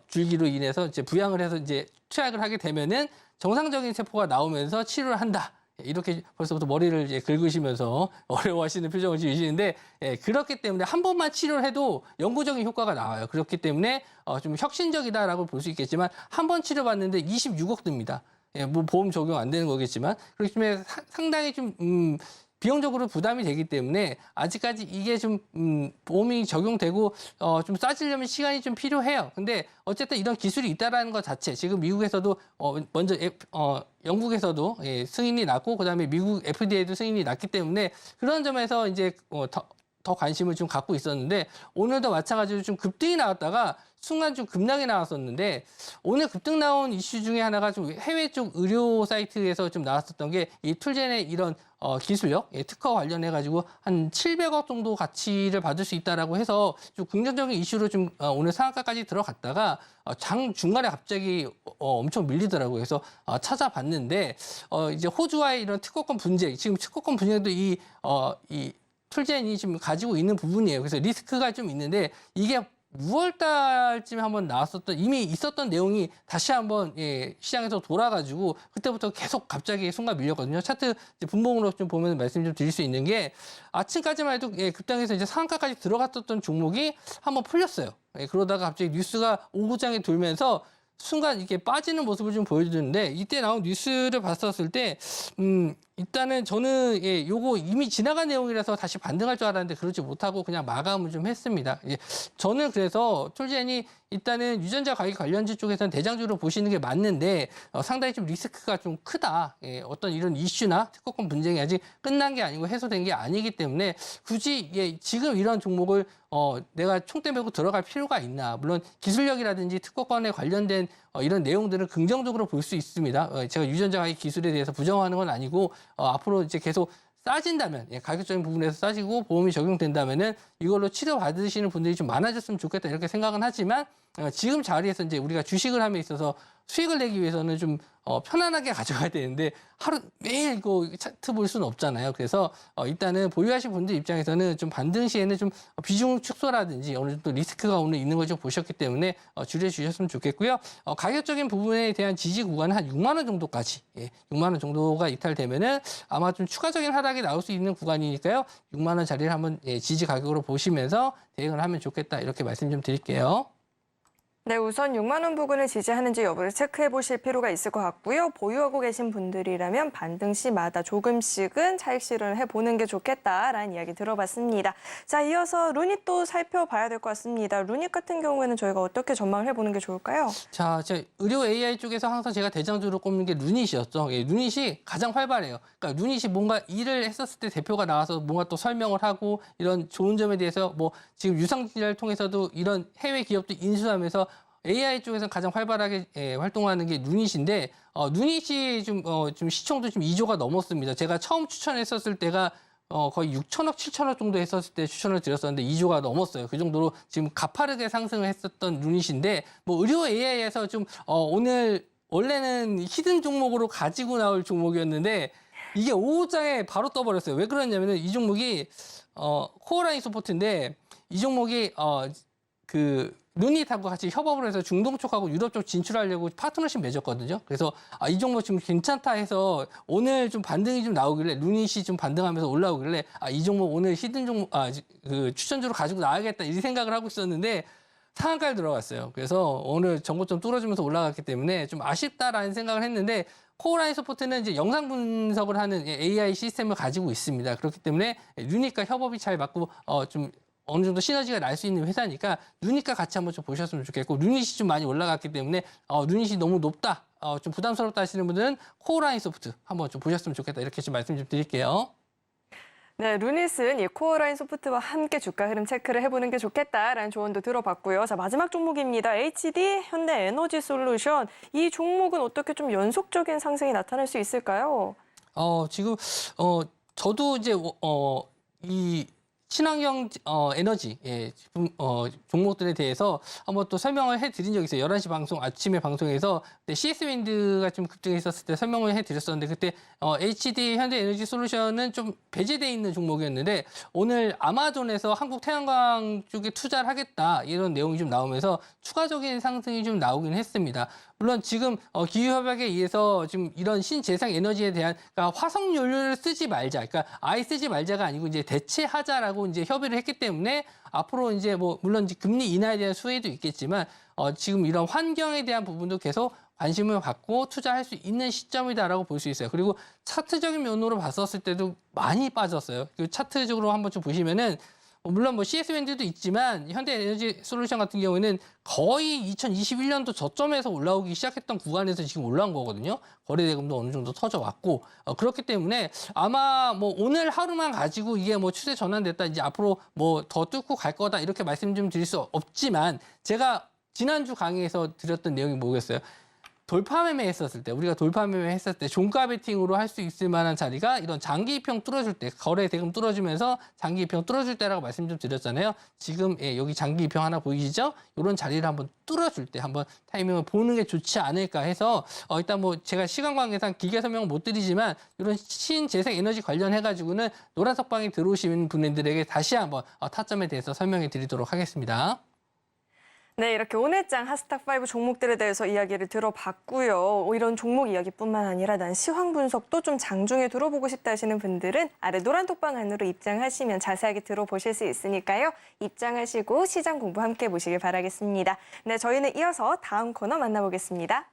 줄기로 인해서 이제 부양을 해서 이제 투약을 하게 되면은 정상적인 세포가 나오면서 치료를 한다. 이렇게 벌써부터 머리를 이제 긁으시면서 어려워하시는 표정을 지으시는데, 그렇기 때문에 한 번만 치료를 해도 영구적인 효과가 나와요. 그렇기 때문에 좀 혁신적이다라고 볼 수 있겠지만, 한 번 치료받는데 26억 듭니다. 보험 적용 안 되는 거겠지만, 그렇기 때문에 상당히 좀 비용적으로 부담이 되기 때문에 아직까지 이게 좀 보험이 적용되고 좀 싸지려면 시간이 좀 필요해요. 근데 어쨌든 이런 기술이 있다라는 것 자체, 지금 미국에서도 먼저 영국에서도 승인이 났고, 그다음에 미국 FDA도 승인이 났기 때문에 그런 점에서 이제 더 관심을 좀 갖고 있었는데 오늘도 마찬가지로 좀 급등이 나왔다가 순간 좀 급락이 나왔었는데 오늘 급등 나온 이슈 중에 하나가 좀 해외 쪽 의료 사이트에서 좀 나왔었던 게 이 툴젠의 이런 기술력, 특허 관련해 가지고 한 700억 정도 가치를 받을 수 있다라고 해서 좀 긍정적인 이슈로 좀 오늘 상한가까지 들어갔다가 장 중간에 갑자기 엄청 밀리더라고요. 그래서 찾아봤는데 이제 호주와의 이런 특허권 분쟁, 지금 특허권 분쟁도 이 툴젠이 지금 가지고 있는 부분이에요. 그래서 리스크가 좀 있는데 이게 6월 달쯤에 한번 나왔었던 이미 있었던 내용이 다시 한번 시장에서 돌아가지고 그때부터 계속 갑자기 순간 밀렸거든요. 차트 이제 분봉으로 좀 보면 말씀 좀 드릴 수 있는 게 아침까지만 해도 급등해서 이제 상한가까지 들어갔었던 종목이 한번 풀렸어요. 그러다가 갑자기 뉴스가 오구장에 돌면서 순간 이렇게 빠지는 모습을 좀 보여주는데 이때 나온 뉴스를 봤었을 때 일단은 저는 요거 이미 지나간 내용이라서 다시 반등할 줄 알았는데 그렇지 못하고 그냥 마감을 좀 했습니다. 저는 그래서 툴젠이 일단은 유전자 가격 관련주 쪽에서는 대장주로 보시는 게 맞는데 상당히 좀 리스크가 좀 크다. 어떤 이런 이슈나 특허권 분쟁이 아직 끝난 게 아니고 해소된 게 아니기 때문에 굳이 지금 이런 종목을 내가 총대 메고 들어갈 필요가 있나. 물론 기술력이라든지 특허권에 관련된 이런 내용들은 긍정적으로 볼 수 있습니다. 제가 유전자 가격 기술에 대해서 부정하는 건 아니고 앞으로 이제 계속 싸진다면 가격적인 부분에서 싸지고 보험이 적용된다면은 이걸로 치료 받으시는 분들이 좀 많아졌으면 좋겠다 이렇게 생각은 하지만 지금 자리에서 이제 우리가 주식을 함에 있어서 수익을 내기 위해서는 좀 편안하게 가져가야 되는데 하루 매일 이거 차트 볼 수는 없잖아요. 그래서 일단은 보유하신 분들 입장에서는 좀 반등 시에는 좀 비중 축소라든지 어느 정도 리스크가 오늘 있는 걸 좀 보셨기 때문에 줄여주셨으면 좋겠고요. 가격적인 부분에 대한 지지 구간은 한 6만 원 정도까지 6만 원 정도가 이탈되면은 아마 좀 추가적인 하락이 나올 수 있는 구간이니까요. 6만 원 자리를 한번 지지 가격으로 보시면서 대응을 하면 좋겠다 이렇게 말씀 좀 드릴게요. 네, 우선 6만 원 부근을 지지하는지 여부를 체크해 보실 필요가 있을 것 같고요. 보유하고 계신 분들이라면 반등 시마다 조금씩은 차익 실현을 해보는 게 좋겠다라는 이야기 들어봤습니다. 자, 이어서 루닛 또 살펴봐야 될 것 같습니다. 루닛 같은 경우에는 저희가 어떻게 전망을 해보는 게 좋을까요? 자, 의료 AI 쪽에서 항상 제가 대장주로 꼽는 게 루닛이었죠. 루닛이 가장 활발해요. 그러니까 루닛이 뭔가 일을 했었을 때 대표가 나와서 뭔가 또 설명을 하고 이런 좋은 점에 대해서 뭐 지금 유상증자를 통해서도 이런 해외 기업도 인수하면서 AI 쪽에서 가장 활발하게 활동하는 게 루닛인데 루닛이 좀 시총도 좀 2조가 넘었습니다. 제가 처음 추천했었을 때가 거의 6천억, 7천억 정도 했었을 때 추천을 드렸었는데 2조가 넘었어요. 그 정도로 지금 가파르게 상승을 했었던 루닛인데 뭐 의료 AI에서 좀 오늘 원래는 히든 종목으로 가지고 나올 종목이었는데 이게 오후장에 바로 떠버렸어요. 왜 그러냐면은 이 종목이 코어라인 소포트인데 이 종목이 루닛하고 같이 협업을 해서 중동 쪽하고 유럽 쪽 진출하려고 파트너십 맺었거든요. 그래서 이 종목 지금 괜찮다 해서 오늘 좀 반등이 좀 나오길래 루닛이 좀 반등하면서 올라오길래 이 종목 오늘 히든 종목 추천주로 가지고 나가겠다 이 생각을 하고 있었는데 상한가에 들어갔어요. 그래서 오늘 정고점 뚫어주면서 올라갔기 때문에 좀 아쉽다라는 생각을 했는데 코어라인 소포트는 이제 영상 분석을 하는 AI 시스템을 가지고 있습니다. 그렇기 때문에 루닛과 협업이 잘 맞고 좀 어느 정도 시너지가 날 수 있는 회사니까 루닛과 같이 한번 좀 보셨으면 좋겠고 루닛이 좀 많이 올라갔기 때문에 루닛이 너무 높다, 좀 부담스럽다 하시는 분들은 코어라인 소프트 한번 좀 보셨으면 좋겠다 이렇게 좀 말씀 좀 드릴게요. 네, 루닛은 이 코어라인 소프트와 함께 주가 흐름 체크를 해보는 게 좋겠다라는 조언도 들어봤고요. 자, 마지막 종목입니다. HD 현대에너지 솔루션. 이 종목은 어떻게 좀 연속적인 상승이 나타날 수 있을까요? 지금 저도 이제 이 친환경 에너지 종목들에 대해서 한번 또 설명을 해드린 적이 있어요. 11시 방송 아침에 방송에서 CS 윈드가 좀 급등했었을 때 설명을 해드렸었는데 그때 HD 현대에너지 솔루션은 좀 배제돼 있는 종목이었는데 오늘 아마존에서 한국 태양광 쪽에 투자를 하겠다 이런 내용이 좀 나오면서 추가적인 상승이 좀 나오긴 했습니다. 물론 지금 기후협약에 의해서 지금 이런 신재생 에너지에 대한 그러니까 화석연료를 쓰지 말자, 그러니까 아예 쓰지 말자가 아니고 이제 대체하자라고 이제 협의를 했기 때문에 앞으로 이제 뭐 물론 이제 금리 인하에 대한 수혜도 있겠지만 지금 이런 환경에 대한 부분도 계속 관심을 갖고 투자할 수 있는 시점이다라고 볼 수 있어요. 그리고 차트적인 면으로 봤었을 때도 많이 빠졌어요. 그 차트적으로 한번 좀 보시면은 물론 뭐 CS밴드도 있지만 현대에너지 솔루션 같은 경우에는 거의 2021년도 저점에서 올라오기 시작했던 구간에서 지금 올라온 거거든요. 거래 대금도 어느 정도 터져왔고 그렇기 때문에 아마 뭐 오늘 하루만 가지고 이게 뭐 추세 전환됐다 이제 앞으로 뭐 더 뚫고 갈 거다 이렇게 말씀 좀 드릴 수 없지만 제가 지난주 강의에서 드렸던 내용이 뭐겠어요? 돌파 매매 했었을 때, 우리가 돌파 매매 했을 때 종가 베팅으로 할 수 있을 만한 자리가 이런 장기 입형 뚫어줄 때, 거래 대금 뚫어주면서 장기 입형 뚫어줄 때라고 말씀 좀 드렸잖아요. 지금 여기 장기 입형 하나 보이시죠? 이런 자리를 한번 뚫어줄 때 한번 타이밍을 보는 게 좋지 않을까 해서 일단 뭐 제가 시간 관계상 길게 설명은 못 드리지만 이런 신재생 에너지 관련해가지고는 노란석방에 들어오시는 분들에게 다시 한번 타점에 대해서 설명해 드리도록 하겠습니다. 네, 이렇게 오늘장 핫스탁5 종목들에 대해서 이야기를 들어봤고요. 이런 종목 이야기뿐만 아니라 난 시황 분석도 좀 장중에 들어보고 싶다 하시는 분들은 아래 노란 톡방 안으로 입장하시면 자세하게 들어보실 수 있으니까요. 입장하시고 시장 공부 함께 보시길 바라겠습니다. 네, 저희는 이어서 다음 코너 만나보겠습니다.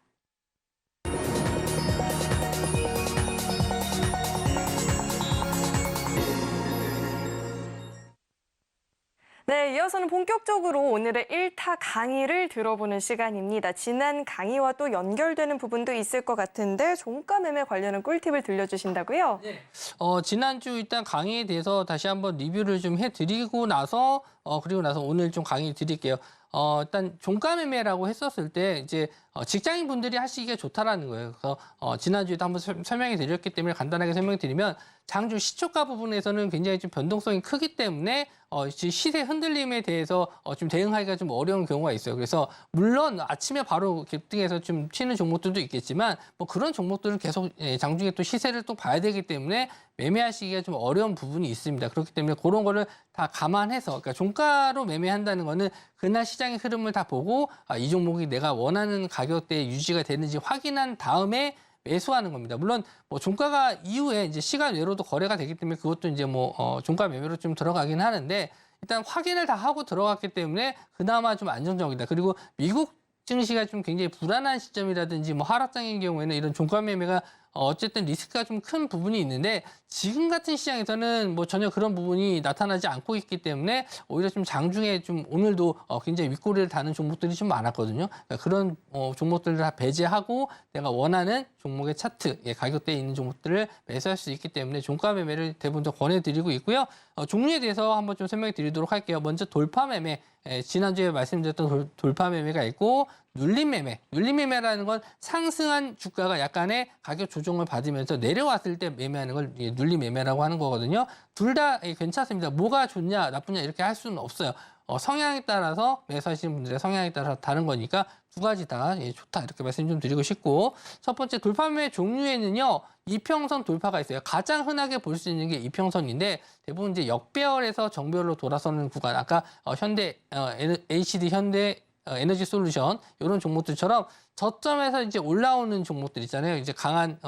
네, 이어서는 본격적으로 오늘의 1타 강의를 들어보는 시간입니다. 지난 강의와 또 연결되는 부분도 있을 것 같은데 종가 매매 관련한 꿀팁을 들려주신다고요? 네. 지난주 일단 강의에 대해서 다시 한번 리뷰를 좀 해드리고 나서 그리고 나서 오늘 좀 강의 드릴게요. 일단 종가 매매라고 했었을 때 이제 직장인 분들이 하시기가 좋다라는 거예요. 그래서 지난주에도 한번 설명해 드렸기 때문에 간단하게 설명해 드리면 장중 시초가 부분에서는 굉장히 좀 변동성이 크기 때문에 시세 흔들림에 대해서 좀 대응하기가 좀 어려운 경우가 있어요. 그래서 물론 아침에 바로 급등해서 좀 튀는 종목들도 있겠지만 뭐 그런 종목들은 계속 장중에 또 시세를 또 봐야 되기 때문에 매매하시기가 좀 어려운 부분이 있습니다. 그렇기 때문에 그런 거를 다 감안해서 그러니까 종가로 매매한다는 거는 그날 시장의 흐름을 다 보고 이 종목이 내가 원하는 가격대에 유지가 되는지 확인한 다음에 매수하는 겁니다. 물론 뭐 종가가 이후에 이제 시간 외로도 거래가 되기 때문에 그것도 이제 뭐 종가 매매로 좀 들어가긴 하는데 일단 확인을 다 하고 들어갔기 때문에 그나마 좀 안정적이다. 그리고 미국 증시가 좀 굉장히 불안한 시점이라든지 뭐 하락장인 경우에는 이런 종가 매매가 어쨌든 리스크가 좀 큰 부분이 있는데 지금 같은 시장에서는 뭐 전혀 그런 부분이 나타나지 않고 있기 때문에 오히려 좀 장중에 좀 오늘도 굉장히 윗꼬리를 다는 종목들이 좀 많았거든요. 그러니까 그런 종목들을 다 배제하고 내가 원하는 종목의 차트, 가격대에 있는 종목들을 매수할 수 있기 때문에 종가 매매를 대부분 더 권해드리고 있고요. 종류에 대해서 한번 좀 설명해 드리도록 할게요. 먼저 돌파 매매. 지난주에 말씀드렸던 돌파 매매가 있고 눌림 매매. 눌림 매매라는 건 상승한 주가가 약간의 가격 조정을 받으면서 내려왔을 때 매매하는 걸 눌림 매매라고 하는 거거든요. 둘 다 괜찮습니다. 뭐가 좋냐 나쁘냐 이렇게 할 수는 없어요. 성향에 따라서 매수하시는 분들의 성향에 따라 다른 거니까 두 가지 다 좋다 이렇게 말씀 좀 드리고 싶고 첫 번째 돌파 매매 종류에는요. 이평선 돌파가 있어요. 가장 흔하게 볼 수 있는 게 이평선인데 대부분 이제 역배열에서 정배열로 돌아서는 구간 아까 현대 HD 현대 에너지 솔루션 이런 종목들처럼 저점에서 이제 올라오는 종목들 있잖아요. 이제 강한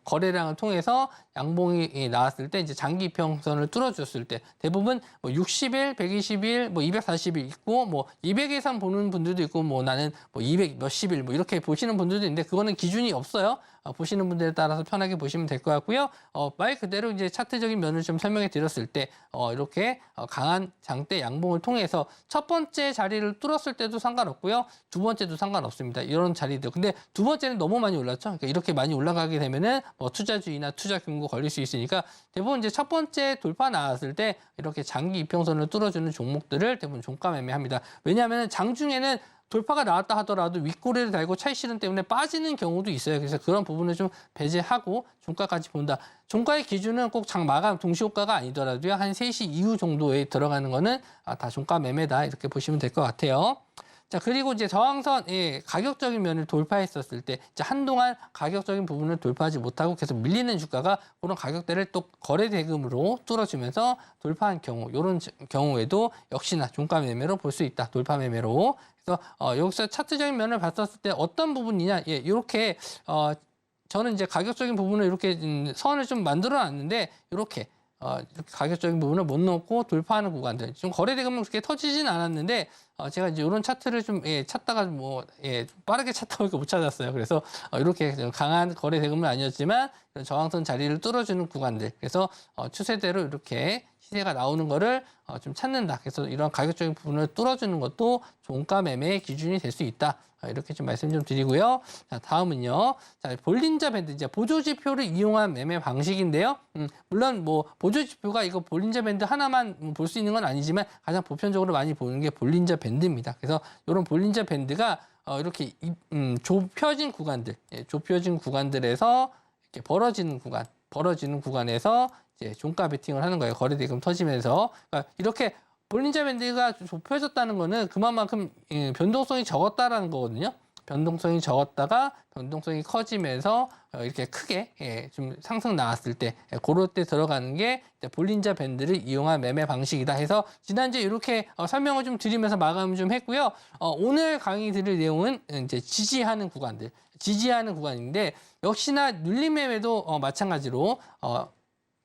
거래량을 통해서 양봉이 나왔을 때 이제 장기 이평선을 뚫어줬을 때 대부분 뭐 60일, 120일, 뭐 240일 있고 뭐 200 이상 보는 분들도 있고 뭐 나는 뭐 200 몇십 일 뭐 이렇게 보시는 분들도 있는데 그거는 기준이 없어요. 보시는 분들에 따라서 편하게 보시면 될 것 같고요. 말 그대로 이제 차트적인 면을 좀 설명해 드렸을 때 이렇게 강한 장대 양봉을 통해서 첫 번째 자리를 뚫었을 때도 상관없고요. 두 번째도 상관없습니다. 이런 자리들. 근데 두 번째는 너무 많이 올랐죠. 그러니까 이렇게 많이 올라가게 되면은 뭐 투자주의나 투자 금고 걸릴 수 있으니까 대부분 이제 첫 번째 돌파 나왔을 때 이렇게 장기 이평선을 뚫어주는 종목들을 대부분 종가 매매합니다. 왜냐하면 장중에는 돌파가 나왔다 하더라도 윗꼬리를 달고 차익 실현 때문에 빠지는 경우도 있어요. 그래서 그런 부분을 좀 배제하고 종가까지 본다. 종가의 기준은 꼭 장 마감 동시호가가 아니더라도요. 한 3시 이후 정도에 들어가는 거는 다 종가 매매다 이렇게 보시면 될 것 같아요. 자, 그리고 이제 저항선, 가격적인 면을 돌파했었을 때, 이제 한동안 가격적인 부분을 돌파하지 못하고 계속 밀리는 주가가 그런 가격대를 또 거래 대금으로 뚫어주면서 돌파한 경우, 이런 경우에도 역시나 종가 매매로 볼 수 있다. 돌파 매매로. 그래서 여기서 차트적인 면을 봤었을 때 어떤 부분이냐, 이렇게 저는 이제 가격적인 부분을 이렇게 선을 좀 만들어 놨는데, 이렇게 가격적인 부분을 못 넣고 돌파하는 구간들. 좀 거래 대금은 그렇게 터지진 않았는데, 제가 이제 이런 차트를 좀 찾다가 빠르게 찾다 보니까 못 찾았어요. 그래서 이렇게 강한 거래 대금은 아니었지만 저항선 자리를 뚫어주는 구간들. 그래서 추세대로 이렇게 시세가 나오는 거를 좀 찾는다. 그래서 이런 가격적인 부분을 뚫어주는 것도 종가 매매의 기준이 될 수 있다. 이렇게 좀 말씀 좀 드리고요. 자, 다음은요. 자, 볼린저 밴드 이제 보조 지표를 이용한 매매 방식인데요. 물론 뭐 보조 지표가 이거 볼린저 밴드 하나만 볼 수 있는 건 아니지만 가장 보편적으로 많이 보는 게 볼린저 밴드입니다. 그래서 이런 볼린저 밴드가 이렇게 좁혀진 구간들, 좁혀진 구간들에서 이렇게 벌어지는 구간에서 이제 종가 베팅을 하는 거예요. 거래 대금 터지면서. 그러니까 이렇게 볼린저 밴드가 좁혀졌다는 거는 그만큼 변동성이 적었다라는 거거든요. 변동성이 적었다가 변동성이 커지면서 이렇게 크게 좀 상승 나왔을 때 그럴 때 들어가는 게 볼린저 밴드를 이용한 매매 방식이다 해서 지난주에 이렇게 설명을 좀 드리면서 마감을 좀 했고요. 오늘 강의 드릴 내용은 이제 지지하는 구간인데 역시나 눌림 매매도 마찬가지로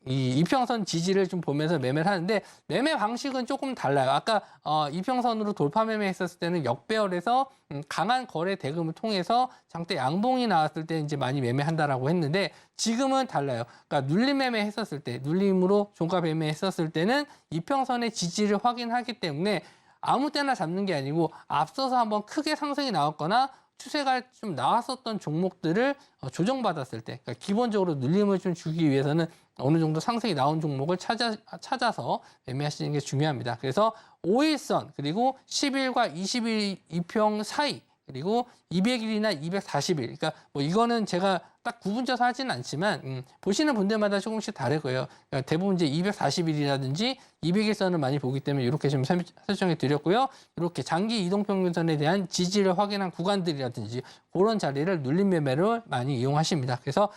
이 이평선 지지를 좀 보면서 매매를 하는데 매매 방식은 조금 달라요. 아까 이평선으로 돌파 매매했었을 때는 역배열에서 강한 거래 대금을 통해서 장대 양봉이 나왔을 때 이제 많이 매매한다라고 했는데 지금은 달라요. 그러니까 눌림 매매했었을 때, 눌림으로 종가 매매했었을 때는 이평선의 지지를 확인하기 때문에 아무 때나 잡는 게 아니고 앞서서 한번 크게 상승이 나왔거나 추세가 좀 나왔었던 종목들을 조정받았을 때, 그러니까 기본적으로 눌림을 좀 주기 위해서는 어느 정도 상승이 나온 종목을 찾아서 매매하시는 게 중요합니다. 그래서 5일선 그리고 10일과 20일 이평 사이 그리고 200일이나 240일 그러니까 뭐 이거는 제가 딱 구분져서 하지는 않지만 보시는 분들마다 조금씩 다를 거예요. 그러니까 대부분 이제 240일이라든지 200일선을 많이 보기 때문에 이렇게 좀 설정해 드렸고요. 이렇게 장기 이동평균선에 대한 지지를 확인한 구간들이라든지 그런 자리를 눌림 매매를 많이 이용하십니다. 그래서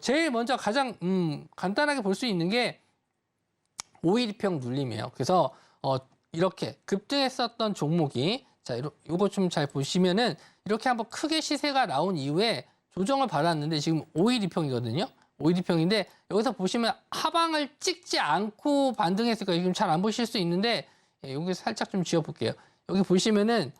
제일 먼저 가장 간단하게 볼 수 있는 게 5일2평 눌림이에요. 그래서 이렇게 급등했었던 종목이 자, 요거 좀 잘 보시면은 이렇게 한번 크게 시세가 나온 이후에 조정을 받았는데 지금 5일2평이거든요. 5일2평인데 여기서 보시면 하방을 찍지 않고 반등했을 거예요. 지금 잘 안 보실 수 있는데 여기 살짝 좀 지워볼게요. 여기 보시면은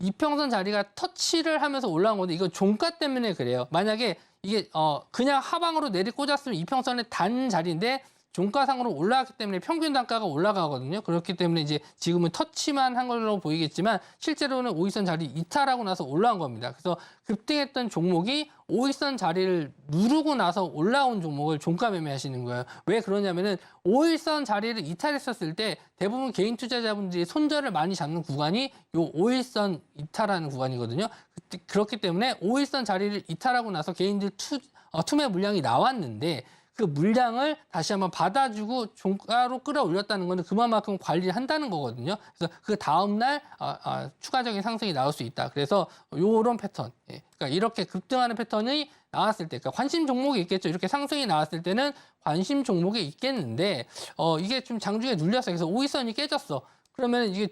이평선 자리가 터치를 하면서 올라온 건데 이거 종가 때문에 그래요. 만약에 이게 그냥 하방으로 내리꽂았으면 이평선의 단 자리인데 종가상으로 올라갔기 때문에 평균 단가가 올라가거든요. 그렇기 때문에 이제 지금은 터치만 한 걸로 보이겠지만 실제로는 5일선 자리 이탈하고 나서 올라온 겁니다. 그래서 급등했던 종목이 5일선 자리를 누르고 나서 올라온 종목을 종가 매매하시는 거예요. 왜 그러냐면은 5일선 자리를 이탈했었을 때 대부분 개인 투자자분들이 손절을 많이 잡는 구간이 요 5일선 이탈하는 구간이거든요. 그렇기 때문에 5일선 자리를 이탈하고 나서 개인들 투매 물량이 나왔는데 그 물량을 다시 한번 받아주고 종가로 끌어올렸다는 것은 그만큼 관리를 한다는 거거든요. 그래서 그 다음날 추가적인 상승이 나올 수 있다. 그래서 요런 패턴, 그러니까 이렇게 급등하는 패턴이 나왔을 때, 그러니까 관심 종목이 있겠죠. 이렇게 상승이 나왔을 때는 관심 종목이 있겠는데 이게 좀 장중에 눌렸어요. 그래서 5일선이 깨졌어. 그러면 이게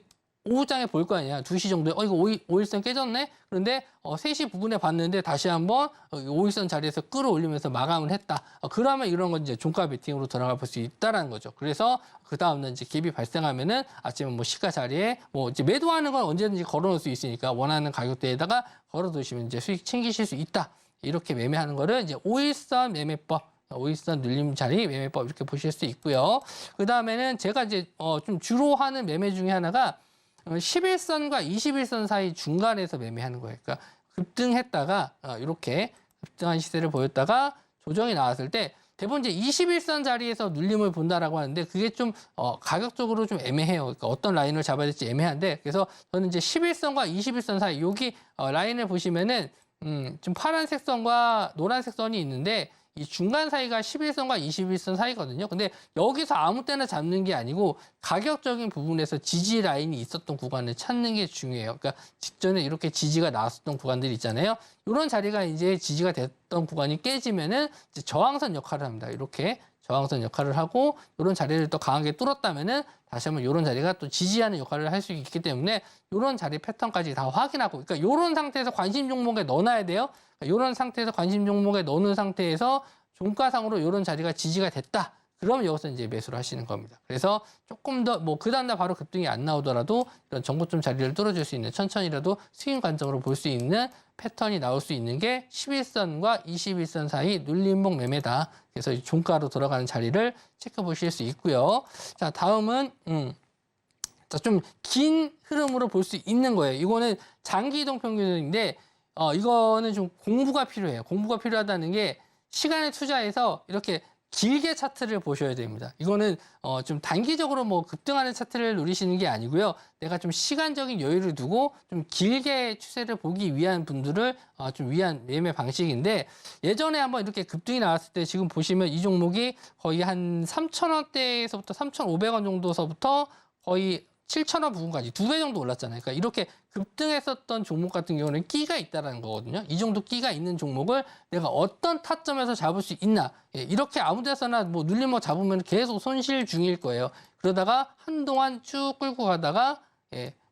오후장에 볼 거 아니야. 2시 정도에 이거 5일선 깨졌네? 그런데 3시 부근에 봤는데 다시 한번 5일선 자리에서 끌어올리면서 마감을 했다. 그러면 이런 건 이제 종가 베팅으로 들어가 볼 수 있다라는 거죠. 그래서 그 다음날 이제 갭이 발생하면은 아침에 뭐 시가 자리에 뭐 이제 매도하는 건 언제든지 걸어 놓을 수 있으니까 원하는 가격대에다가 걸어 두시면 이제 수익 챙기실 수 있다. 이렇게 매매하는 거를 이제 5일선 매매법 5일선 눌림 자리 매매법 이렇게 보실 수 있고요. 그 다음에는 제가 이제 좀 주로 하는 매매 중에 하나가 11선과 21선 사이 중간에서 매매하는 거예요. 그러니까 급등했다가 이렇게 급등한 시세를 보였다가 조정이 나왔을 때 대부분 이제 21선 자리에서 눌림을 본다라고 하는데 그게 좀 가격적으로 좀 애매해요. 그러니까 어떤 라인을 잡아야 될지 애매한데 그래서 저는 이제 11선과 21선 사이 여기 라인을 보시면은 좀 파란색 선과 노란색 선이 있는데 이 중간 사이가 11선과 21선 사이거든요. 근데 여기서 아무 때나 잡는 게 아니고 가격적인 부분에서 지지 라인이 있었던 구간을 찾는 게 중요해요. 그러니까 직전에 이렇게 지지가 나왔었던 구간들이 있잖아요. 이런 자리가 이제 지지가 됐던 구간이 깨지면은 이제 저항선 역할을 합니다. 이렇게 저항선 역할을 하고 이런 자리를 또 강하게 뚫었다면은 다시 한번 이런 자리가 또 지지하는 역할을 할 수 있기 때문에 이런 자리 패턴까지 다 확인하고 그러니까 이런 상태에서 관심 종목에 넣어놔야 돼요. 이런 상태에서 관심 종목에 넣는 상태에서 종가상으로 이런 자리가 지지가 됐다. 그럼 여기서 이제 매수를 하시는 겁니다. 그래서 조금 더 뭐 그 다음날 바로 급등이 안 나오더라도 이런 정고점 자리를 뚫어줄 수 있는 천천히라도 스윙 관점으로 볼 수 있는 패턴이 나올 수 있는 게 11선과 21선 사이 눌림목 매매다. 그래서 이 종가로 들어가는 자리를 체크 보실 수 있고요. 자, 다음은 좀 긴 흐름으로 볼 수 있는 거예요. 이거는 장기 이동 평균인데 이거는 좀 공부가 필요해요. 공부가 필요하다는 게 시간을 투자해서 이렇게 길게 차트를 보셔야 됩니다. 이거는 좀 단기적으로 뭐 급등하는 차트를 노리시는 게 아니고요. 내가 좀 시간적인 여유를 두고 좀 길게 추세를 보기 위한 분들을 좀 위한 매매 방식인데 예전에 한번 이렇게 급등이 나왔을 때 지금 보시면 이 종목이 거의 한 3,000원대에서부터 3,500원 정도서부터 거의 7,000원 부근까지 2배 정도 올랐잖아요. 그러니까 이렇게 급등했었던 종목 같은 경우는 끼가 있다는 거거든요. 이 정도 끼가 있는 종목을 내가 어떤 타점에서 잡을 수 있나. 이렇게 아무 데서나 뭐 눌림목 잡으면 계속 손실 중일 거예요. 그러다가 한동안 쭉 끌고 가다가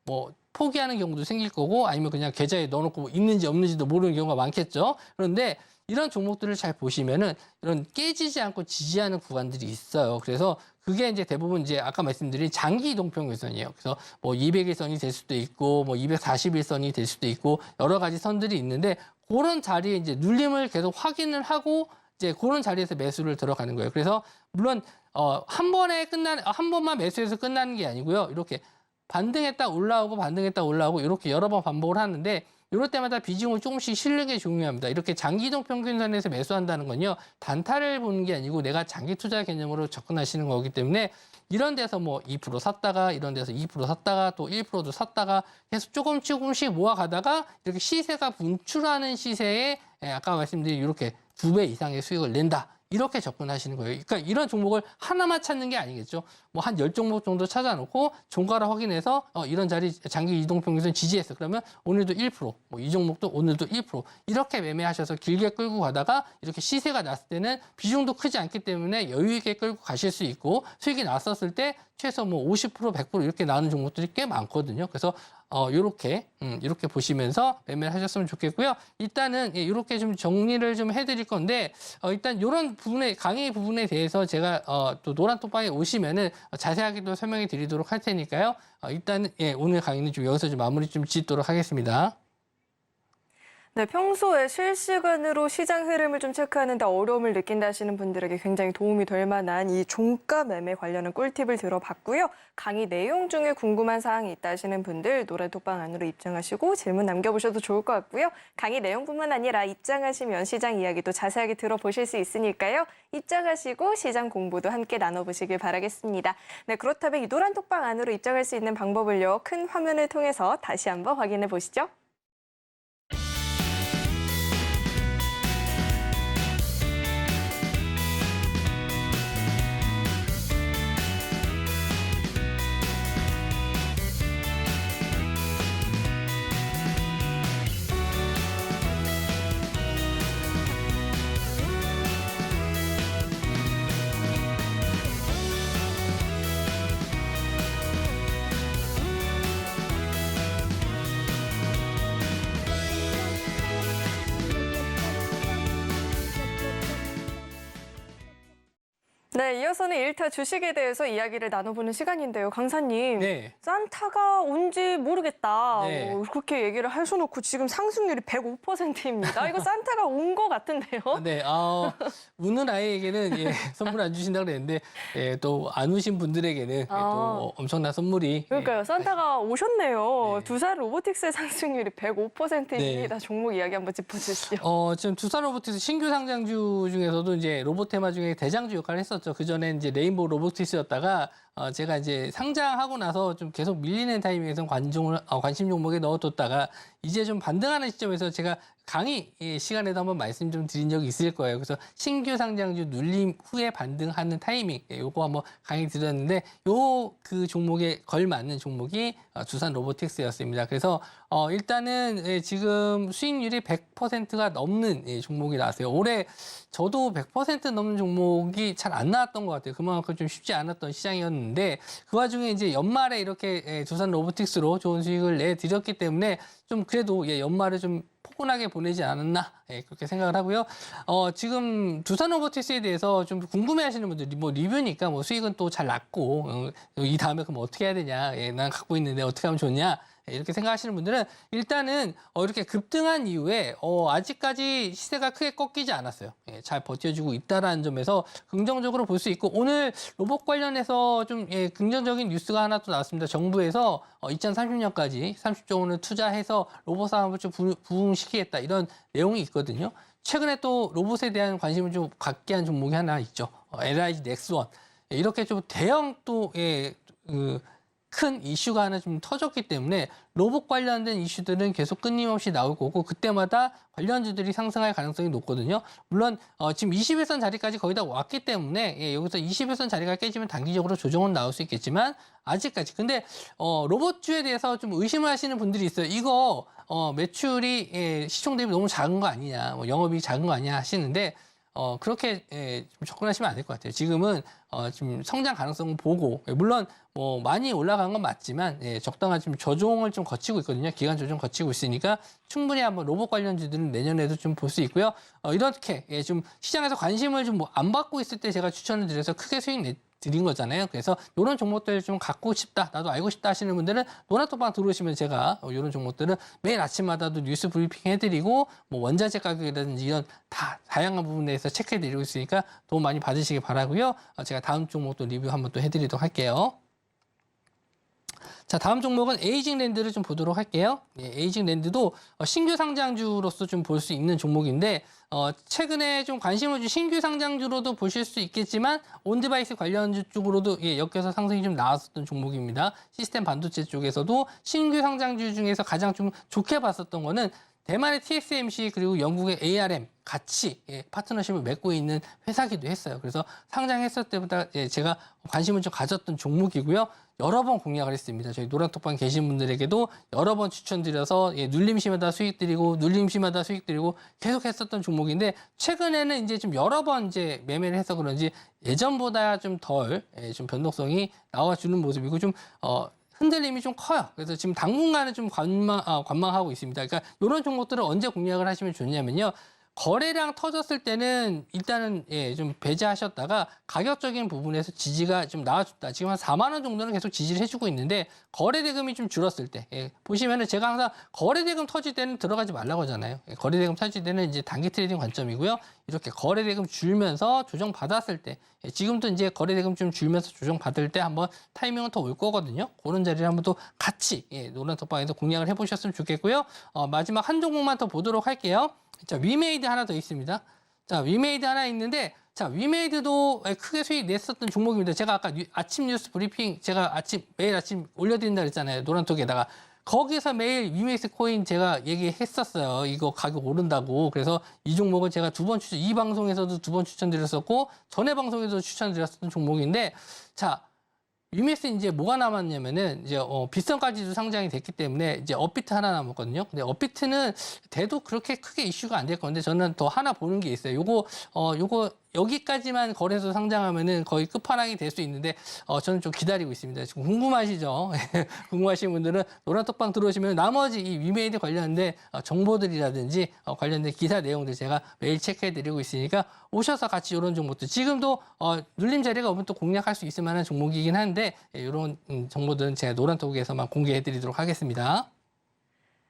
뭐 포기하는 경우도 생길 거고 아니면 그냥 계좌에 넣어놓고 있는지 없는지도 모르는 경우가 많겠죠. 그런데 이런 종목들을 잘 보시면은 이런 깨지지 않고 지지하는 구간들이 있어요. 그래서 그게 이제 대부분 이제 아까 말씀드린 장기 이동평균선이에요. 그래서 뭐 200일선이 될 수도 있고 뭐 241선이 될 수도 있고 여러 가지 선들이 있는데 그런 자리에 이제 눌림을 계속 확인을 하고 이제 그런 자리에서 매수를 들어가는 거예요. 그래서 물론 한 번만 매수해서 끝나는 게 아니고요. 이렇게 반등했다 올라오고 반등했다 올라오고 이렇게 여러 번 반복을 하는데 이럴 때마다 비중을 조금씩 실는 게 중요합니다. 이렇게 장기 이동 평균선에서 매수한다는 건요. 단타를 보는 게 아니고 내가 장기 투자 개념으로 접근하시는 거기 때문에 이런 데서 뭐 2% 샀다가 이런 데서 2% 샀다가 또 1%도 샀다가 계속 조금씩 모아가다가 이렇게 시세가 분출하는 시세에 아까 말씀드린 이렇게 2배 이상의 수익을 낸다. 이렇게 접근하시는 거예요. 그러니까 이런 종목을 하나만 찾는 게 아니겠죠. 뭐 한 10종목 정도 찾아놓고 종가를 확인해서 이런 자리 장기 이동평균선 지지했어. 그러면 오늘도 1%, 뭐 이 종목도 오늘도 1% 이렇게 매매하셔서 길게 끌고 가다가 이렇게 시세가 났을 때는 비중도 크지 않기 때문에 여유 있게 끌고 가실 수 있고 수익이 났었을 때 최소 뭐 50%, 100% 이렇게 나오는 종목들이 꽤 많거든요. 그래서 이렇게 보시면서 매매를 하셨으면 좋겠고요. 일단은 이렇게 좀 정리를 좀 해드릴 건데 일단 이런 부분에 강의 부분에 대해서 제가 또 노란톡방에 오시면은 자세하게 또 설명해 드리도록 할 테니까요. 일단은 오늘 강의는 좀 여기서 좀 마무리 좀 짓도록 하겠습니다. 네, 평소에 실시간으로 시장 흐름을 좀 체크하는데 어려움을 느낀다 하시는 분들에게 굉장히 도움이 될 만한 이 종가 매매 관련한 꿀팁을 들어봤고요. 강의 내용 중에 궁금한 사항이 있다 하시는 분들 노란톡방 안으로 입장하시고 질문 남겨보셔도 좋을 것 같고요. 강의 내용뿐만 아니라 입장하시면 시장 이야기도 자세하게 들어보실 수 있으니까요. 입장하시고 시장 공부도 함께 나눠보시길 바라겠습니다. 네, 그렇다면 이 노란톡방 안으로 입장할 수 있는 방법을요. 큰 화면을 통해서 다시 한번 확인해 보시죠. 네, 이어서는 1타 주식에 대해서 이야기를 나눠보는 시간인데요. 강사님, 네. 산타가 온지 모르겠다. 네. 뭐 그렇게 얘기를 하셔놓고 지금 상승률이 105%입니다. 이거 산타가 온 것 같은데요? 네, 우는 아이에게는 선물 안 주신다고 그랬는데 또 안 우신 분들에게는 또 엄청난 선물이 그러니까요. 산타가 오셨네요. 네. 두산 로보틱스의 상승률이 105%입니다. 종목 이야기 한번 짚어주시죠. 지금 두산 로보틱스 신규 상장주 중에서도 이제 로봇 테마 중에 대장주 역할을 했었죠. 그 전에 이제 레인보우 로보틱스였다가 제가 이제 상장하고 나서 좀 계속 밀리는 타이밍에서 관심 종목에 넣어뒀다가 이제 좀 반등하는 시점에서 제가 강의 시간에도 한번 말씀 좀 드린 적이 있을 거예요. 그래서 신규 상장주 눌림 후에 반등하는 타이밍 요거 한번 강의 드렸는데 그 종목에 걸맞는 종목이 두산 로보틱스였습니다. 그래서 일단은 지금 수익률이 100%가 넘는 종목이 나왔어요. 올해 저도 100% 넘는 종목이 잘 안 나왔던 것 같아요. 그만큼 좀 쉽지 않았던 시장이었는데 있었는데 그 와중에 이제 연말에 이렇게 두산 로보틱스로 좋은 수익을 내드렸기 때문에 좀 그래도 연말을 좀 포근하게 보내지 않았나 그렇게 생각을 하고요. 지금 두산 로보틱스에 대해서 좀 궁금해하시는 분들 뭐 리뷰니까 뭐 수익은 또 잘 났고 이 다음에 그럼 어떻게 해야 되냐? 난 갖고 있는데 어떻게 하면 좋냐? 이렇게 생각하시는 분들은 일단은 이렇게 급등한 이후에 아직까지 시세가 크게 꺾이지 않았어요. 잘 버텨주고 있다라는 점에서 긍정적으로 볼 수 있고 오늘 로봇 관련해서 좀 긍정적인 뉴스가 하나 또 나왔습니다. 정부에서 2030년까지 30조 원을 투자해서 로봇 산업을 좀 부흥시키겠다 이런 내용이 있거든요. 최근에 또 로봇에 대한 관심을 좀 갖게 한 종목이 하나 있죠. LIG 넥스원. 이렇게 좀 대형 또 큰 이슈가 하나 좀 터졌기 때문에 로봇 관련된 이슈들은 계속 끊임없이 나올 거고 그때마다 관련주들이 상승할 가능성이 높거든요. 물론 지금 20일선 자리까지 거의 다 왔기 때문에 여기서 20일선 자리가 깨지면 단기적으로 조정은 나올 수 있겠지만 아직까지. 근데 로봇주에 대해서 좀 의심을 하시는 분들이 있어요. 이거 매출이 시총 대비 너무 작은 거 아니냐, 뭐 영업이익이 작은 거 아니냐 하시는데 그렇게 좀 접근하시면 안 될 것 같아요. 지금은 지금 성장 가능성을 보고 물론 뭐 많이 올라간 건 맞지만 적당한 좀 조정을 좀 거치고 있거든요. 기간 조정 거치고 있으니까 충분히 한번 로봇 관련주들은 내년에도 좀 볼 수 있고요. 이렇게 좀 시장에서 관심을 좀 안 받고 있을 때 제가 추천을 드려서 크게 수익 드린 거잖아요. 그래서 이런 종목들 좀 갖고 싶다, 나도 알고 싶다 하시는 분들은 노란톡방 들어오시면 제가 이런 종목들은 매일 아침마다도 뉴스 브리핑 해드리고 뭐 원자재 가격이라든지 이런 다양한 부분에서 체크해드리고 있으니까 도움 많이 받으시기 바라고요. 제가 다음 종목도 리뷰 한번 또 해드리도록 할게요. 자, 다음 종목은 에이징랜드를 좀 보도록 할게요. 에이징랜드도 신규 상장주로서 좀 볼 수 있는 종목인데 최근에 좀 관심을 준 신규 상장주로도 보실 수 있겠지만 온디바이스 관련주 쪽으로도 엮여서 상승이 좀 나왔었던 종목입니다. 시스템 반도체 쪽에서도 신규 상장주 중에서 가장 좀 좋게 봤었던 거는 대만의 TSMC 그리고 영국의 ARM 같이 파트너십을 맺고 있는 회사기도 했어요. 그래서 상장했을 때보다 제가 관심을 좀 가졌던 종목이고요. 여러 번 공략을 했습니다. 저희 노란톡방 계신 분들에게도 여러 번 추천드려서 눌림시마다 수익 드리고 눌림시마다 수익 드리고 계속 했었던 종목인데 최근에는 이제 좀 여러 번 이제 매매를 해서 그런지 예전보다 좀 덜 좀 변동성이 나와주는 모습이고 좀 흔들림이 좀 커요. 그래서 지금 당분간은 좀 관망하고 있습니다. 그러니까 이런 종목들을 언제 공략을 하시면 좋냐면요. 거래량 터졌을 때는 일단은 좀 배제하셨다가 가격적인 부분에서 지지가 좀 나와줬다. 지금 한 4만 원 정도는 계속 지지를 해주고 있는데 거래대금이 좀 줄었을 때 보시면은 제가 항상 거래대금 터질 때는 들어가지 말라고 하잖아요. 거래대금 터질 때는 이제 단기 트레이딩 관점이고요. 이렇게 거래대금 줄면서 조정 받았을 때 지금도 이제 거래대금 좀 줄면서 조정 받을 때 한번 타이밍은 더 올 거거든요. 그런 자리를 한번 또 같이 노란톡방에서 공략을 해보셨으면 좋겠고요. 마지막 한 종목만 더 보도록 할게요. 자, 위메이드 하나 더 있습니다. 자, 위메이드 하나 있는데, 자, 위메이드도 크게 수익 냈었던 종목입니다. 제가 아까 아침 뉴스 브리핑, 제가 매일 아침 올려드린다 그랬잖아요. 노란톡에다가. 거기서 매일 위메이드 코인 제가 얘기했었어요. 이거 가격 오른다고. 그래서 이 종목은 제가 이 방송에서도 2번 추천드렸었고, 전에 방송에서도 추천드렸었던 종목인데, 자, 위메이스 이제 뭐가 남았냐면은 이제 빗선까지도 상장이 됐기 때문에 이제 업비트 하나 남았거든요. 근데 업비트는 돼도 그렇게 크게 이슈가 안 될 건데 저는 더 하나 보는 게 있어요. 요거 여기까지만 거래소 상장하면은 거의 끝판왕이 될 수 있는데 저는 좀 기다리고 있습니다. 지금 궁금하시죠? 궁금하신 분들은 노란톡방 들어오시면 나머지 이 위메이드 관련된 정보들이라든지 관련된 기사 내용들 제가 매일 체크해드리고 있으니까 오셔서 같이 이런 종목들 지금도 눌림 자리가 오면 또 공략할 수 있을 만한 종목이긴 한데 이런 정보들은 제가 노란톡에서만 공개해드리도록 하겠습니다.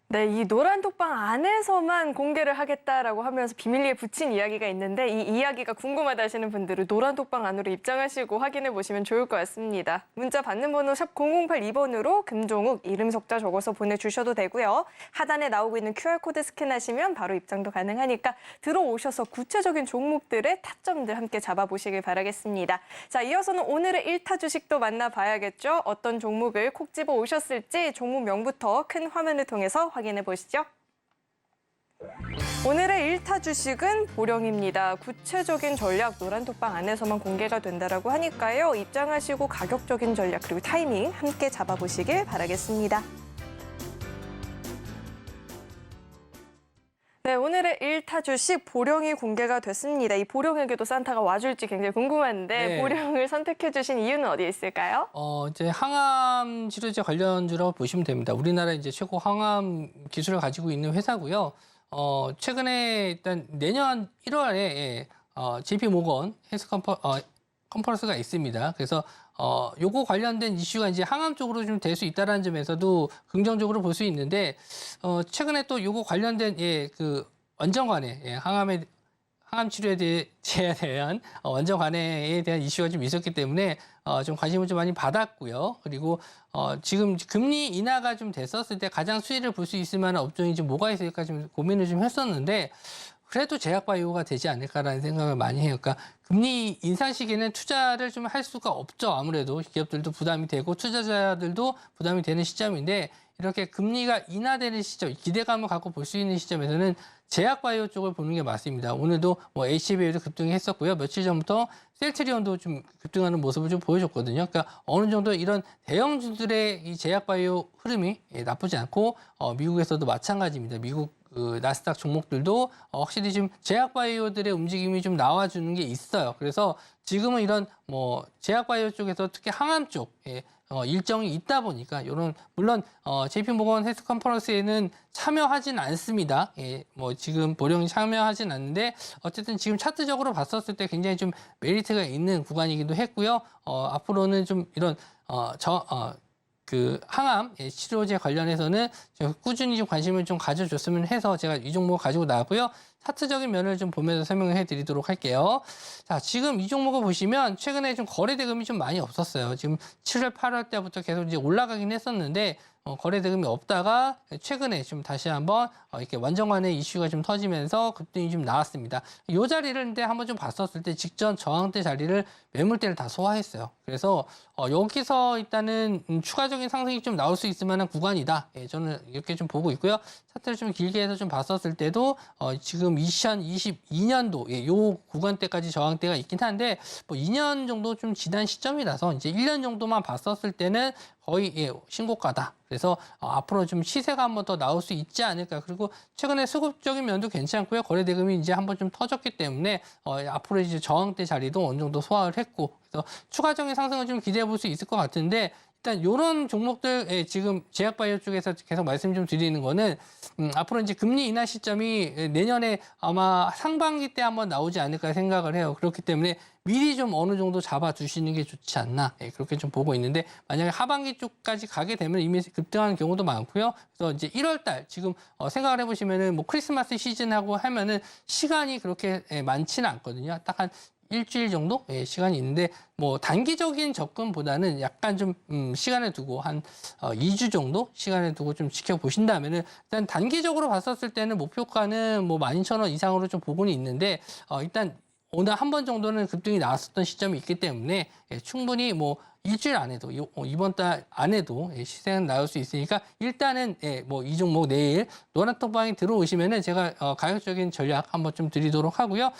네, 이 노란톡방 안에서만 공개를 하겠다라고 하면서 비밀리에 붙인 이야기가 있는데 이 이야기가 궁금하다 하시는 분들은 노란톡방 안으로 입장하시고 확인해 보시면 좋을 것 같습니다. 문자 받는 번호 샵 0082번으로 금종욱 이름 석자 적어서 보내주셔도 되고요. 하단에 나오고 있는 QR코드 스캔하시면 바로 입장도 가능하니까 들어오셔서 구체적인 종목들의 타점들 함께 잡아보시길 바라겠습니다. 자, 이어서는 오늘의 1타 주식도 만나봐야겠죠. 어떤 종목을 콕 집어 오셨을지 종목명부터 큰 화면을 통해서 확인해 보시죠. 오늘의 1타 주식은 보령입니다. 구체적인 전략 노란톡방 안에서만 공개가 된다라고 하니까요. 입장하시고 가격적인 전략 그리고 타이밍 함께 잡아보시길 바라겠습니다. 네, 오늘의 1타 주식 보령이 공개가 됐습니다. 이 보령에게도 산타가 와줄지 굉장히 궁금한데 네. 보령을 선택해 주신 이유는 어디에 있을까요? 이제 항암 치료제 관련주라고 보시면 됩니다. 우리나라 이제 최고 항암 기술을 가지고 있는 회사고요. 최근에 일단 내년 1월에 JP 모건 헬스 컨퍼런스가 있습니다. 그래서 요거 관련된 이슈가 이제 항암 쪽으로 좀 될 수 있다라는 점에서도 긍정적으로 볼 수 있는데 최근에 또 요거 관련된 그 원정관의 항암 치료에 대한 원정 관해에 대한 이슈가 좀 있었기 때문에 좀 관심을 좀 많이 받았고요. 그리고 지금 금리 인하가 좀 됐었을 때 가장 수혜를 볼 수 있을 만한 업종이 좀 뭐가 있을까 좀 고민을 좀 했었는데 그래도 제약바이오가 되지 않을까라는 생각을 많이 해요. 그러니까 금리 인상 시기에는 투자를 좀 할 수가 없죠. 아무래도 기업들도 부담이 되고 투자자들도 부담이 되는 시점인데 이렇게 금리가 인하되는 시점, 기대감을 갖고 볼 수 있는 시점에서는 제약바이오 쪽을 보는 게 맞습니다. 오늘도 뭐 HBA도 급등했었고요. 며칠 전부터 셀트리온도 좀 급등하는 모습을 좀 보여줬거든요. 그러니까 어느 정도 이런 대형주들의 이 제약바이오 흐름이 나쁘지 않고 미국에서도 마찬가지입니다. 미국 그 나스닥 종목들도 확실히 지금 제약바이오들의 움직임이 좀 나와주는 게 있어요. 그래서 지금은 이런 뭐 제약바이오 쪽에서 특히 항암 쪽 일정이 있다 보니까 이런 물론 JP모건 헬스 컨퍼런스에는 참여하진 않습니다. 뭐 지금 보령이 참여하진 않는데 어쨌든 지금 차트적으로 봤었을 때 굉장히 좀 메리트가 있는 구간이기도 했고요. 앞으로는 좀 이런 그 항암 치료제 관련해서는 좀 꾸준히 좀 관심을 좀 가져줬으면 해서 제가 이 종목을 가지고 나왔고요. 차트적인 면을 좀 보면서 설명을 해드리도록 할게요. 자, 지금 이 종목을 보시면 최근에 좀 거래 대금이 좀 많이 없었어요. 지금 7월, 8월 때부터 계속 이제 올라가긴 했었는데 거래 대금이 없다가 최근에 좀 다시 한번 이렇게 원정관의 이슈가 좀 터지면서 급등이 좀 나왔습니다. 이 자리를 근데 한번 좀 봤었을 때 직전 저항대 자리를 매물대를 다 소화했어요. 그래서 여기서 일단은 추가적인 상승이 좀 나올 수 있을 만한 구간이다. 저는 이렇게 좀 보고 있고요. 차트를 좀 길게 해서 좀 봤었을 때도 지금 2022년도 요 구간대까지 저항대가 있긴 한데 뭐 2년 정도 좀 지난 시점이라서 이제 1년 정도만 봤었을 때는 거의 신고가다. 그래서 앞으로 좀 시세가 한번 더 나올 수 있지 않을까. 그리고 최근에 수급적인 면도 괜찮고요. 거래 대금이 이제 한번 좀 터졌기 때문에 앞으로 이제 저항대 자리도 어느 정도 소화를 했고 그래서 추가적인 상승을 좀 기대해 볼 수 있을 것 같은데 일단 이런 종목들 지금 제약바이오 쪽에서 계속 말씀 좀 드리는 거는 앞으로 이제 금리 인하 시점이 내년에 아마 상반기 때 한번 나오지 않을까 생각을 해요. 그렇기 때문에 미리 좀 어느 정도 잡아두시는 게 좋지 않나 그렇게 좀 보고 있는데 만약에 하반기 쪽까지 가게 되면 이미 급등하는 경우도 많고요. 그래서 이제 1월달 지금 생각을 해보시면은 뭐 크리스마스 시즌하고 하면은 시간이 그렇게 많지는 않거든요. 딱 한 일주일 정도 시간이 있는데 뭐 단기적인 접근보다는 약간 좀 시간을 두고 한 2주 정도 시간을 두고 좀 지켜보신다면은 일단 단기적으로 봤었을 때는 목표가는 뭐 12,000원 이상으로 좀 보고는 있는데 일단 오늘 한 번 정도는 급등이 나왔었던 시점이 있기 때문에 충분히 뭐 일주일 안에도 이번 달 안에도 시세는 나올 수 있으니까 일단은 뭐 이 종목 내일 노란톡방에 들어오시면은 제가 가격적인 전략 한번 좀 드리도록 하고요.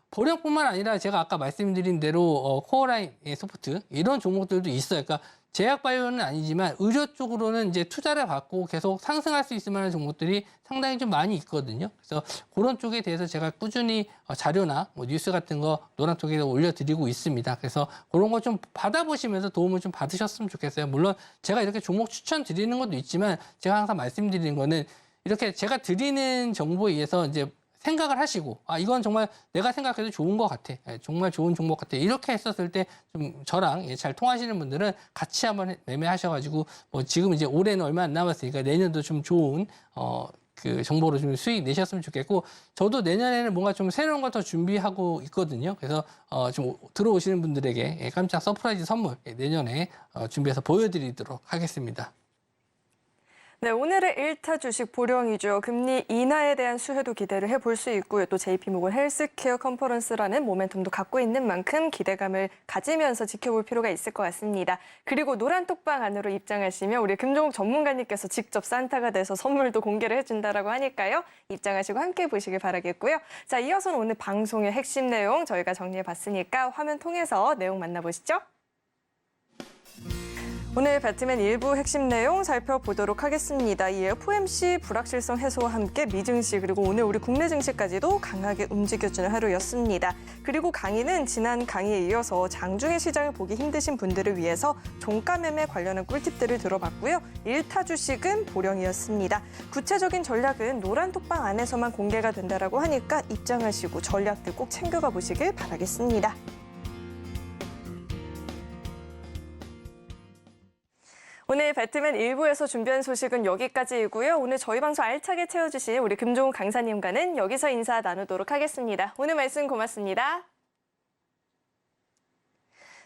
보령뿐만 아니라 제가 아까 말씀드린 대로 코어라인 소프트 이런 종목들도 있어요. 그러니까 제약바이오는 아니지만 의료 쪽으로는 이제 투자를 받고 계속 상승할 수 있을 만한 종목들이 상당히 좀 많이 있거든요. 그래서 그런 쪽에 대해서 제가 꾸준히 자료나 뭐 뉴스 같은 거 노란톡에 올려드리고 있습니다. 그래서 그런 거 좀 받아보시면서 도움을 좀 받으셨으면 좋겠어요. 물론 제가 이렇게 종목 추천드리는 것도 있지만 제가 항상 말씀드리는 거는 이렇게 제가 드리는 정보에 의해서 이제 생각을 하시고 이건 정말 내가 생각해도 좋은 것 같아. 정말 좋은 종목 같아. 이렇게 했었을 때 좀 저랑 잘 통하시는 분들은 같이 한번 매매하셔가지고 뭐 지금 이제 올해는 얼마 안 남았으니까 내년도 좀 좋은 그 정보로 좀 수익 내셨으면 좋겠고 저도 내년에는 뭔가 좀 새로운 걸 더 준비하고 있거든요. 그래서 좀 들어오시는 분들에게 깜짝 서프라이즈 선물 내년에 준비해서 보여드리도록 하겠습니다. 네, 오늘의 1타 주식 보령이죠. 금리 인하에 대한 수혜도 기대를 해볼 수 있고요. 또 JP모건 헬스케어 컨퍼런스라는 모멘텀도 갖고 있는 만큼 기대감을 가지면서 지켜볼 필요가 있을 것 같습니다. 그리고 노란톡방 안으로 입장하시면 우리 금종욱 전문가님께서 직접 산타가 돼서 선물도 공개를 해준다라고 하니까요. 입장하시고 함께 보시길 바라겠고요. 자, 이어서는 오늘 방송의 핵심 내용 저희가 정리해봤으니까 화면 통해서 내용 만나보시죠. 오늘 배트맨 일부 핵심 내용 살펴보도록 하겠습니다. 이 FOMC 불확실성 해소와 함께 미증시 그리고 오늘 우리 국내 증시까지도 강하게 움직여주는 하루였습니다. 그리고 강의는 지난 강의에 이어서 장중의 시장을 보기 힘드신 분들을 위해서 종가 매매 관련한 꿀팁들을 들어봤고요. 1타 주식은 보령이었습니다. 구체적인 전략은 노란 톡방 안에서만 공개가 된다라고 하니까 입장하시고 전략들 꼭 챙겨가 보시길 바라겠습니다. 오늘 배트맨 1부에서 준비한 소식은 여기까지이고요. 오늘 저희 방송 알차게 채워주신 우리 금종훈 강사님과는 여기서 인사 나누도록 하겠습니다. 오늘 말씀 고맙습니다.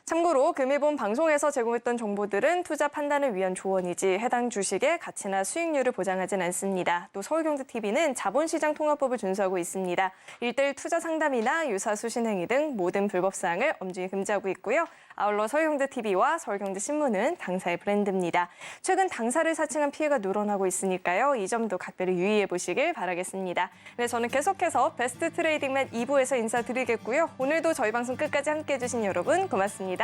참고로 금일본 방송에서 제공했던 정보들은 투자 판단을 위한 조언이지 해당 주식의 가치나 수익률을 보장하진 않습니다. 또 서울경제TV는 자본시장 통합법을 준수하고 있습니다. 1:1 투자 상담이나 유사 수신 행위 등 모든 불법 사항을 엄중히 금지하고 있고요. 아울러 서울경제TV와 서울경제신문은 당사의 브랜드입니다. 최근 당사를 사칭한 피해가 늘어나고 있으니까요. 이 점도 각별히 유의해 보시길 바라겠습니다. 네, 저는 계속해서 베스트 트레이딩맨 2부에서 인사드리겠고요. 오늘도 저희 방송 끝까지 함께해 주신 여러분 고맙습니다.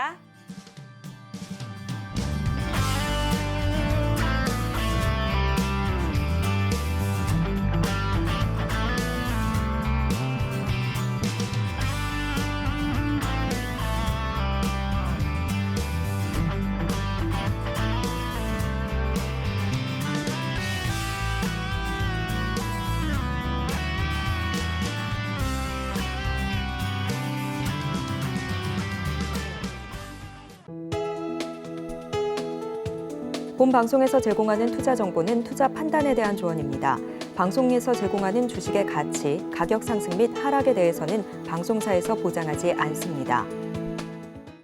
본 방송에서 제공하는 투자 정보는 투자 판단에 대한 조언입니다. 방송에서 제공하는 주식의 가치, 가격 상승 및 하락에 대해서는 방송사에서 보장하지 않습니다.